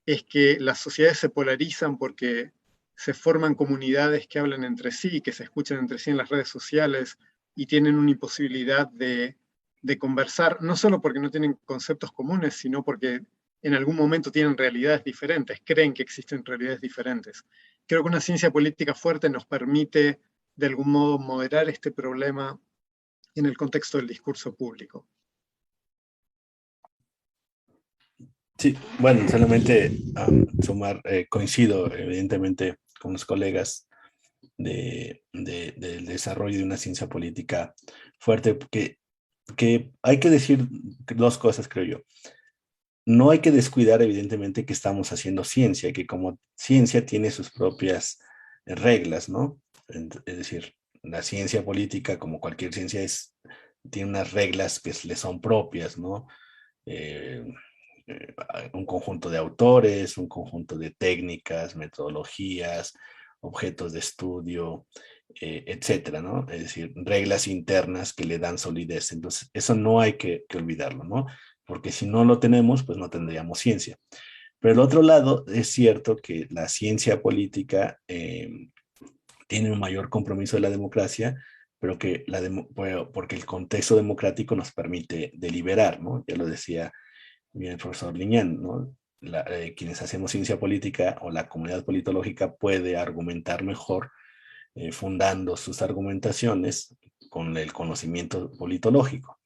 es que las sociedades se polarizan porque se forman comunidades que hablan entre sí, que se escuchan entre sí en las redes sociales y tienen una imposibilidad de conversar, no solo porque no tienen conceptos comunes, sino porque en algún momento tienen realidades diferentes, creen que existen realidades diferentes. Creo que una ciencia política fuerte nos permite de algún modo moderar este problema en el contexto del discurso público. Sí, bueno, solamente sumar, coincido evidentemente con los colegas del desarrollo de una ciencia política fuerte, que hay que decir dos cosas, creo yo. No hay que descuidar evidentemente que estamos haciendo ciencia, que como ciencia tiene sus propias reglas, ¿no? Es decir, la ciencia política, como cualquier ciencia, tiene unas reglas que le son propias, ¿no? Eh, un conjunto de autores, un conjunto de técnicas, metodologías, objetos de estudio, etcétera, ¿no? Es decir, reglas internas que le dan solidez. Entonces, eso no hay que olvidarlo, ¿no? Porque si no lo tenemos, pues no tendríamos ciencia. Pero el otro lado, es cierto que la ciencia política tiene un mayor compromiso de la democracia, pero que porque el contexto democrático nos permite deliberar, ¿no? Ya lo decía bien el profesor Liñán, ¿no? quienes hacemos ciencia política o la comunidad politológica puede argumentar mejor, fundando sus argumentaciones con el conocimiento politológico.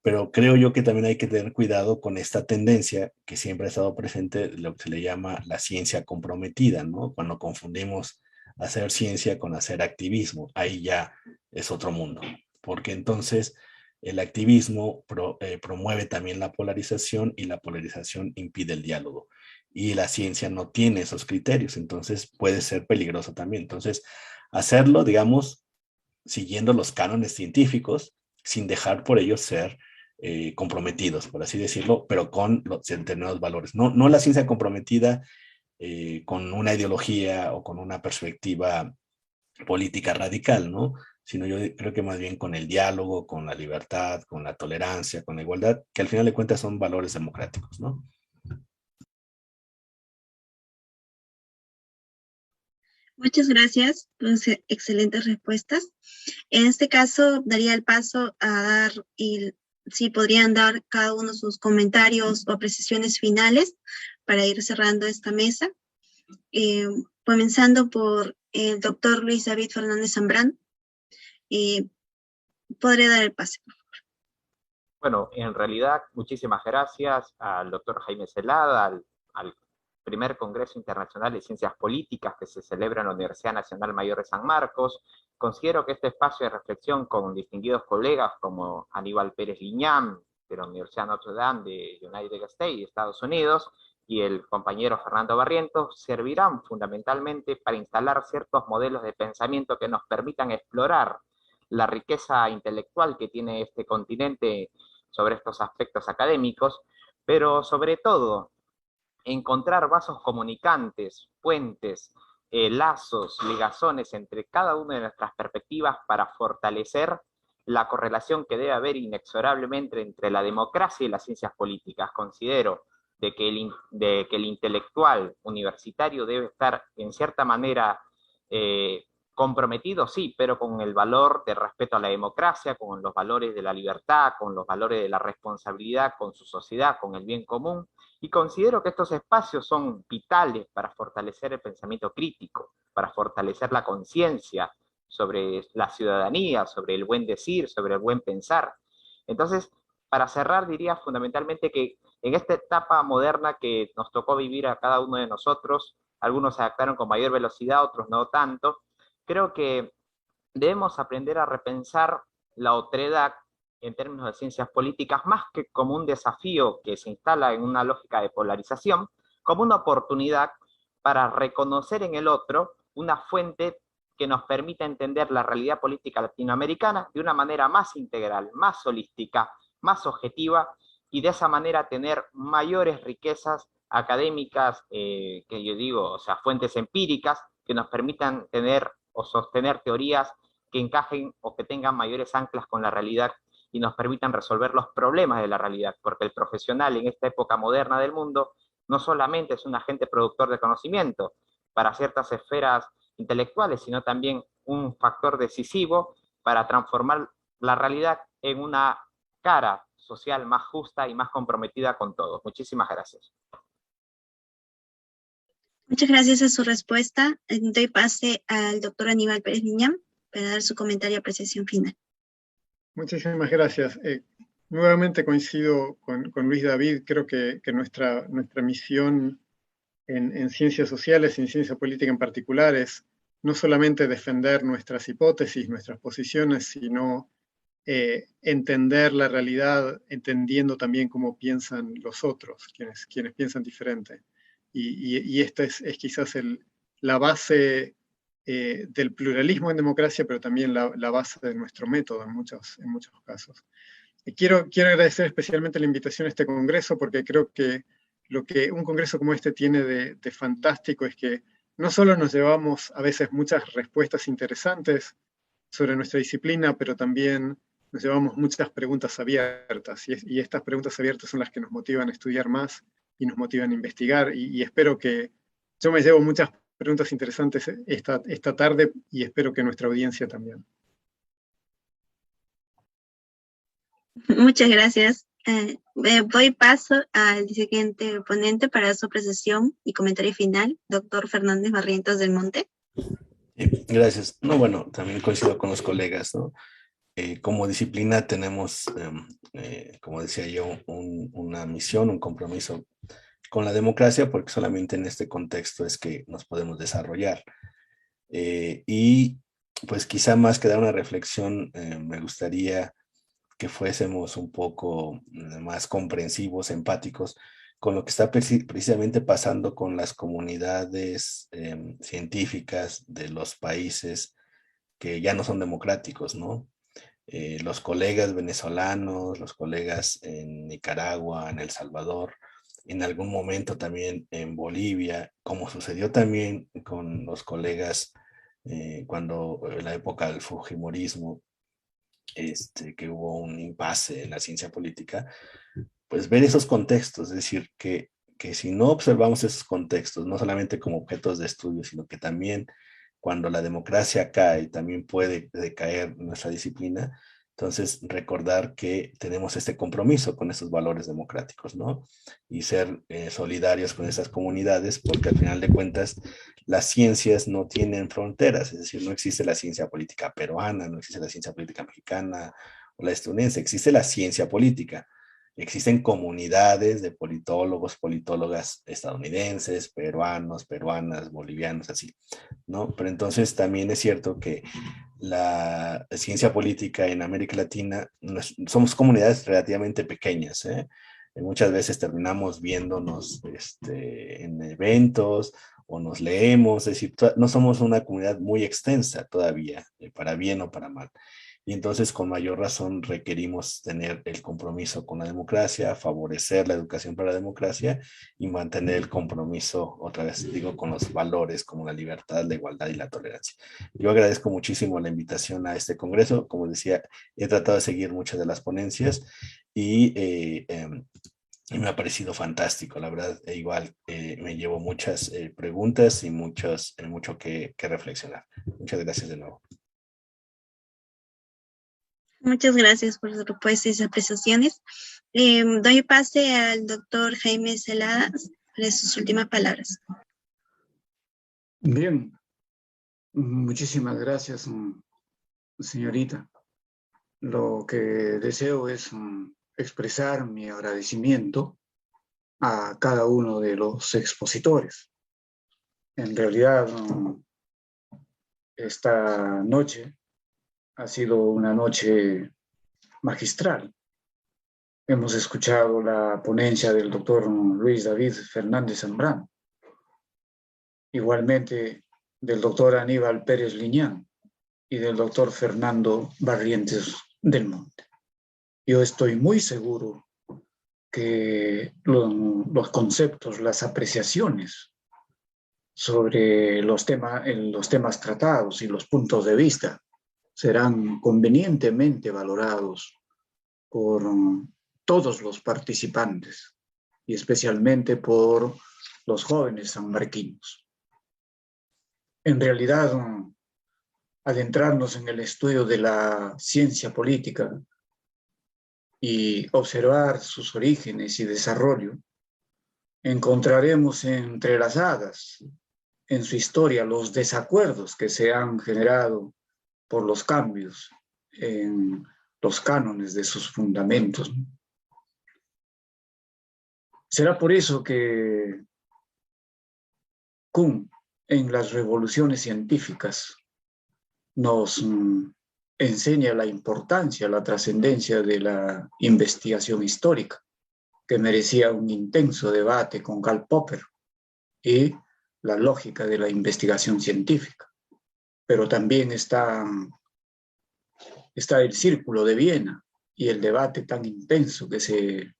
Pero creo yo que también hay que tener cuidado con esta tendencia que siempre ha estado presente, lo que se le llama la ciencia comprometida, ¿no? Cuando confundimos hacer ciencia con hacer activismo, ahí ya es otro mundo, porque entonces el activismo promueve también la polarización y la polarización impide el diálogo. Y la ciencia no tiene esos criterios, entonces puede ser peligroso también. Entonces, hacerlo, digamos, siguiendo los cánones científicos, sin dejar por ello ser comprometidos, por así decirlo, pero con los determinados valores. No la ciencia comprometida con una ideología o con una perspectiva política radical, ¿no? Sino yo creo que más bien con el diálogo, con la libertad, con la tolerancia, con la igualdad, que al final de cuentas son valores democráticos, ¿no? Muchas gracias por sus excelentes respuestas. En este caso, daría el paso a dar, y si podrían dar cada uno sus comentarios o apreciaciones finales para ir cerrando esta mesa. Comenzando por el doctor Luis David Fernández Zambrano. Podré dar el pase. Bueno, en realidad, muchísimas gracias al doctor Jaime Celada, al primer Congreso Internacional de Ciencias Políticas que se celebra en la Universidad Nacional Mayor de San Marcos. Considero que este espacio de reflexión con distinguidos colegas como Aníbal Pérez Liñán, de la Universidad Notre Dame de United States, Estados Unidos, y el compañero Fernando Barrientos, servirán fundamentalmente para instalar ciertos modelos de pensamiento que nos permitan explorar la riqueza intelectual que tiene este continente sobre estos aspectos académicos, pero sobre todo encontrar vasos comunicantes, puentes, lazos, ligazones entre cada una de nuestras perspectivas para fortalecer la correlación que debe haber inexorablemente entre la democracia y las ciencias políticas. Considero de que el intelectual universitario debe estar en cierta manera comprometido, sí, pero con el valor de respeto a la democracia, con los valores de la libertad, con los valores de la responsabilidad con su sociedad, con el bien común, y considero que estos espacios son vitales para fortalecer el pensamiento crítico, para fortalecer la conciencia sobre la ciudadanía, sobre el buen decir, sobre el buen pensar. Entonces, para cerrar, diría fundamentalmente que en esta etapa moderna que nos tocó vivir a cada uno de nosotros, algunos se adaptaron con mayor velocidad, otros no tanto, creo que debemos aprender a repensar la otredad en términos de ciencias políticas, más que como un desafío que se instala en una lógica de polarización, como una oportunidad para reconocer en el otro una fuente que nos permita entender la realidad política latinoamericana de una manera más integral, más holística, más objetiva, y de esa manera tener mayores riquezas académicas, que yo digo, o sea, fuentes empíricas, que nos permitan tener o sostener teorías que encajen o que tengan mayores anclas con la realidad y nos permitan resolver los problemas de la realidad, porque el profesional en esta época moderna del mundo no solamente es un agente productor de conocimiento para ciertas esferas intelectuales, sino también un factor decisivo para transformar la realidad en una cara social más justa y más comprometida con todos. Muchísimas gracias. Muchas gracias a su respuesta. Doy pase al doctor Aníbal Pérez Liñán para dar su comentario y apreciación final. Muchísimas gracias. Nuevamente coincido con Luis David. Creo que nuestra misión en ciencias sociales y en ciencia política en particular es no solamente defender nuestras hipótesis, nuestras posiciones, sino entender la realidad, entendiendo también cómo piensan los otros, quienes piensan diferente. Y esta es quizás la base del pluralismo en democracia, pero también la base de nuestro método en muchos casos. Quiero agradecer especialmente la invitación a este congreso, porque creo que lo que un congreso como este tiene de fantástico es que no solo nos llevamos a veces muchas respuestas interesantes sobre nuestra disciplina, pero también nos llevamos muchas preguntas abiertas, y estas preguntas abiertas son las que nos motivan a estudiar más y nos motivan a investigar, y espero que yo me llevo muchas preguntas interesantes esta tarde, y espero que nuestra audiencia también. Muchas gracias. Doy paso al siguiente ponente para su apreciación y comentario final, doctor Fernández Barrientos del Monte. Gracias. No, bueno, también coincido con los colegas, ¿no? Como disciplina tenemos, como decía yo, una misión, un compromiso con la democracia, porque solamente en este contexto es que nos podemos desarrollar. Y pues quizá más que dar una reflexión, me gustaría que fuésemos un poco más comprensivos, empáticos, con lo que está precisamente pasando con las comunidades científicas de los países que ya no son democráticos, ¿no? Los colegas venezolanos, los colegas en Nicaragua, en El Salvador, en algún momento también en Bolivia, como sucedió también con los colegas cuando en la época del fujimorismo, que hubo un impasse en la ciencia política, pues ver esos contextos, es decir, que si no observamos esos contextos, no solamente como objetos de estudio, sino que también cuando la democracia cae, también puede decaer nuestra disciplina. Entonces, recordar que tenemos este compromiso con estos valores democráticos, ¿no? Y ser solidarios con esas comunidades, porque al final de cuentas, las ciencias no tienen fronteras, es decir, no existe la ciencia política peruana, no existe la ciencia política mexicana o la estadounidense, existe la ciencia política. Existen comunidades de politólogos, politólogas estadounidenses, peruanos, peruanas, bolivianos, así, ¿no? Pero entonces también es cierto que la ciencia política en América Latina, somos comunidades relativamente pequeñas, ¿eh? Muchas veces terminamos viéndonos en eventos o nos leemos, es decir, no somos una comunidad muy extensa todavía, para bien o para mal. Y entonces, con mayor razón, requerimos tener el compromiso con la democracia, favorecer la educación para la democracia y mantener el compromiso, otra vez digo, con los valores como la libertad, la igualdad y la tolerancia. Yo agradezco muchísimo la invitación a este congreso. Como decía, he tratado de seguir muchas de las ponencias y me ha parecido fantástico, la verdad. Igual me llevo muchas preguntas y mucho que reflexionar. Muchas gracias de nuevo. Muchas gracias por sus propuestas y apreciaciones. Doy pase al doctor Jaime Celada para sus últimas palabras. Bien, muchísimas gracias, señorita. Lo que deseo es expresar mi agradecimiento a cada uno de los expositores. En realidad, esta noche ha sido una noche magistral. Hemos escuchado la ponencia del doctor Luis David Fernández Zambrano, igualmente del doctor Aníbal Pérez Liñán y del doctor Fernando Barrientos del Monte. Yo estoy muy seguro que los conceptos, las apreciaciones sobre los temas tratados y los puntos de vista serán convenientemente valorados por todos los participantes y especialmente por los jóvenes sanmarquinos. En realidad, adentrarnos en el estudio de la ciencia política y observar sus orígenes y desarrollo, encontraremos entrelazadas en su historia los desacuerdos que se han generado por los cambios en los cánones de sus fundamentos. Será por eso que Kuhn, en las revoluciones científicas, nos enseña la importancia, la trascendencia de la investigación histórica, que merecía un intenso debate con Karl Popper, y la lógica de la investigación científica. Pero también está el Círculo de Viena y el debate tan intenso que se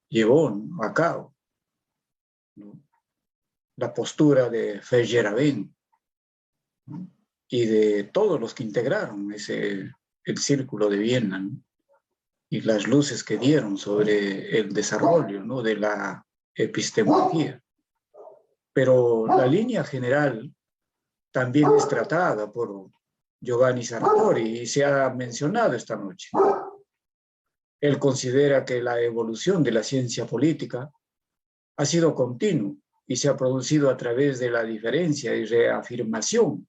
llevó a cabo, ¿no? La postura de Feyerabend, ¿no? Y de todos los que integraron el Círculo de Viena, ¿no? Y las luces que dieron sobre el desarrollo, ¿no?, de la epistemología. Pero la línea general también es tratada por Giovanni Sartori y se ha mencionado esta noche. Él considera que la evolución de la ciencia política ha sido continua y se ha producido a través de la diferencia y reafirmación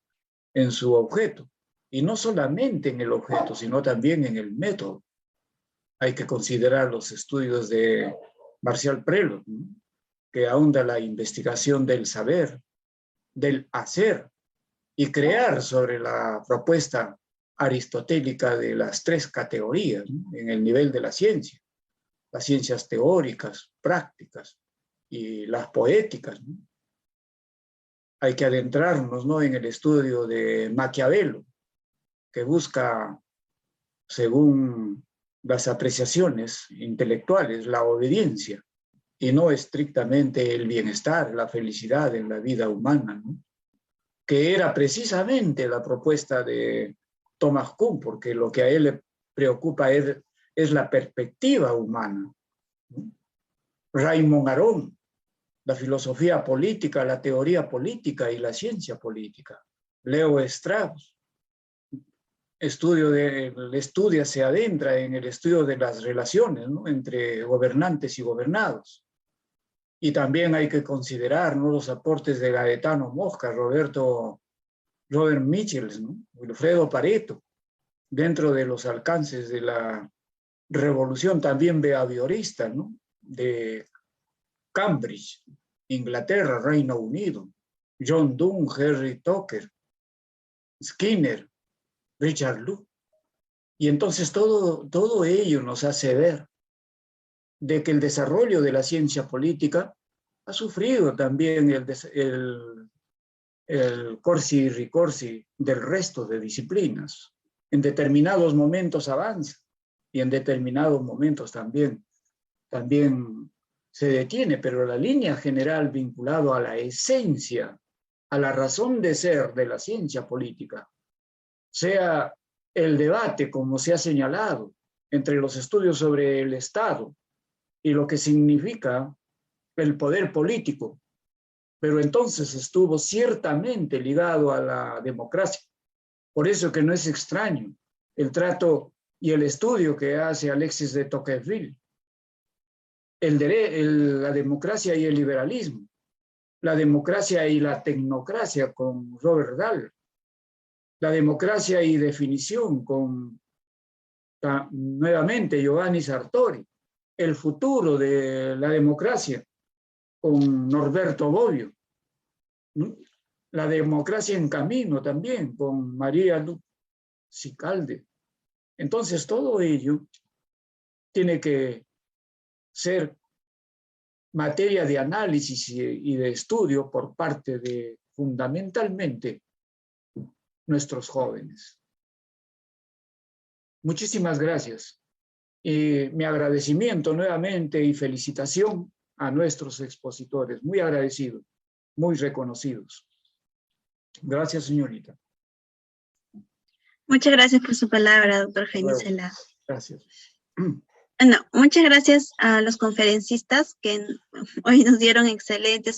en su objeto, y no solamente en el objeto, sino también en el método. Hay que considerar los estudios de Marcial Prelog, ¿no?, que ahonda la investigación del saber, del hacer y crear sobre la propuesta aristotélica de las tres categorías, ¿no?, en el nivel de la ciencia: las ciencias teóricas, prácticas y las poéticas, ¿no? Hay que adentrarnos, ¿no?, en el estudio de Maquiavelo, que busca, según las apreciaciones intelectuales, la obediencia y no estrictamente el bienestar, la felicidad en la vida humana, ¿no?, que era precisamente la propuesta de Thomas Kuhn, porque lo que a él le preocupa es la perspectiva humana, ¿no? Raymond Aron, la filosofía política, la teoría política y la ciencia política. Leo Strauss se adentra en el estudio de las relaciones, ¿no?, entre gobernantes y gobernados. Y también hay que considerar, ¿no?, los aportes de Gaetano Mosca, Robert Michels, ¿no?, Wilfredo Pareto, dentro de los alcances de la revolución también behaviorista, ¿no?, de Cambridge, Inglaterra, Reino Unido, John Donne, Henry Tucker, Skinner, Richard Luke. Y entonces todo ello nos hace ver de que el desarrollo de la ciencia política ha sufrido también el corsi y ricorsi del resto de disciplinas. En determinados momentos avanza y en determinados momentos también se detiene, pero la línea general vinculada a la esencia, a la razón de ser de la ciencia política, sea el debate, como se ha señalado, entre los estudios sobre el Estado y lo que significa el poder político, pero entonces estuvo ciertamente ligado a la democracia. Por eso que no es extraño el trato y el estudio que hace Alexis de Tocqueville, la democracia y el liberalismo, la democracia y la tecnocracia con Robert Dahl, la democracia y definición con nuevamente Giovanni Sartori, el futuro de la democracia con Norberto Bobbio, ¿no?, la democracia en camino también con María Lucicalde. Entonces todo ello tiene que ser materia de análisis y de estudio por parte de, fundamentalmente, nuestros jóvenes. Muchísimas gracias. Y mi agradecimiento nuevamente y felicitación a nuestros expositores. Muy agradecidos, muy reconocidos. Gracias, señorita. Muchas gracias por su palabra, doctor Jaime Cela. Gracias. Bueno, muchas gracias a los conferencistas que hoy nos dieron excelentes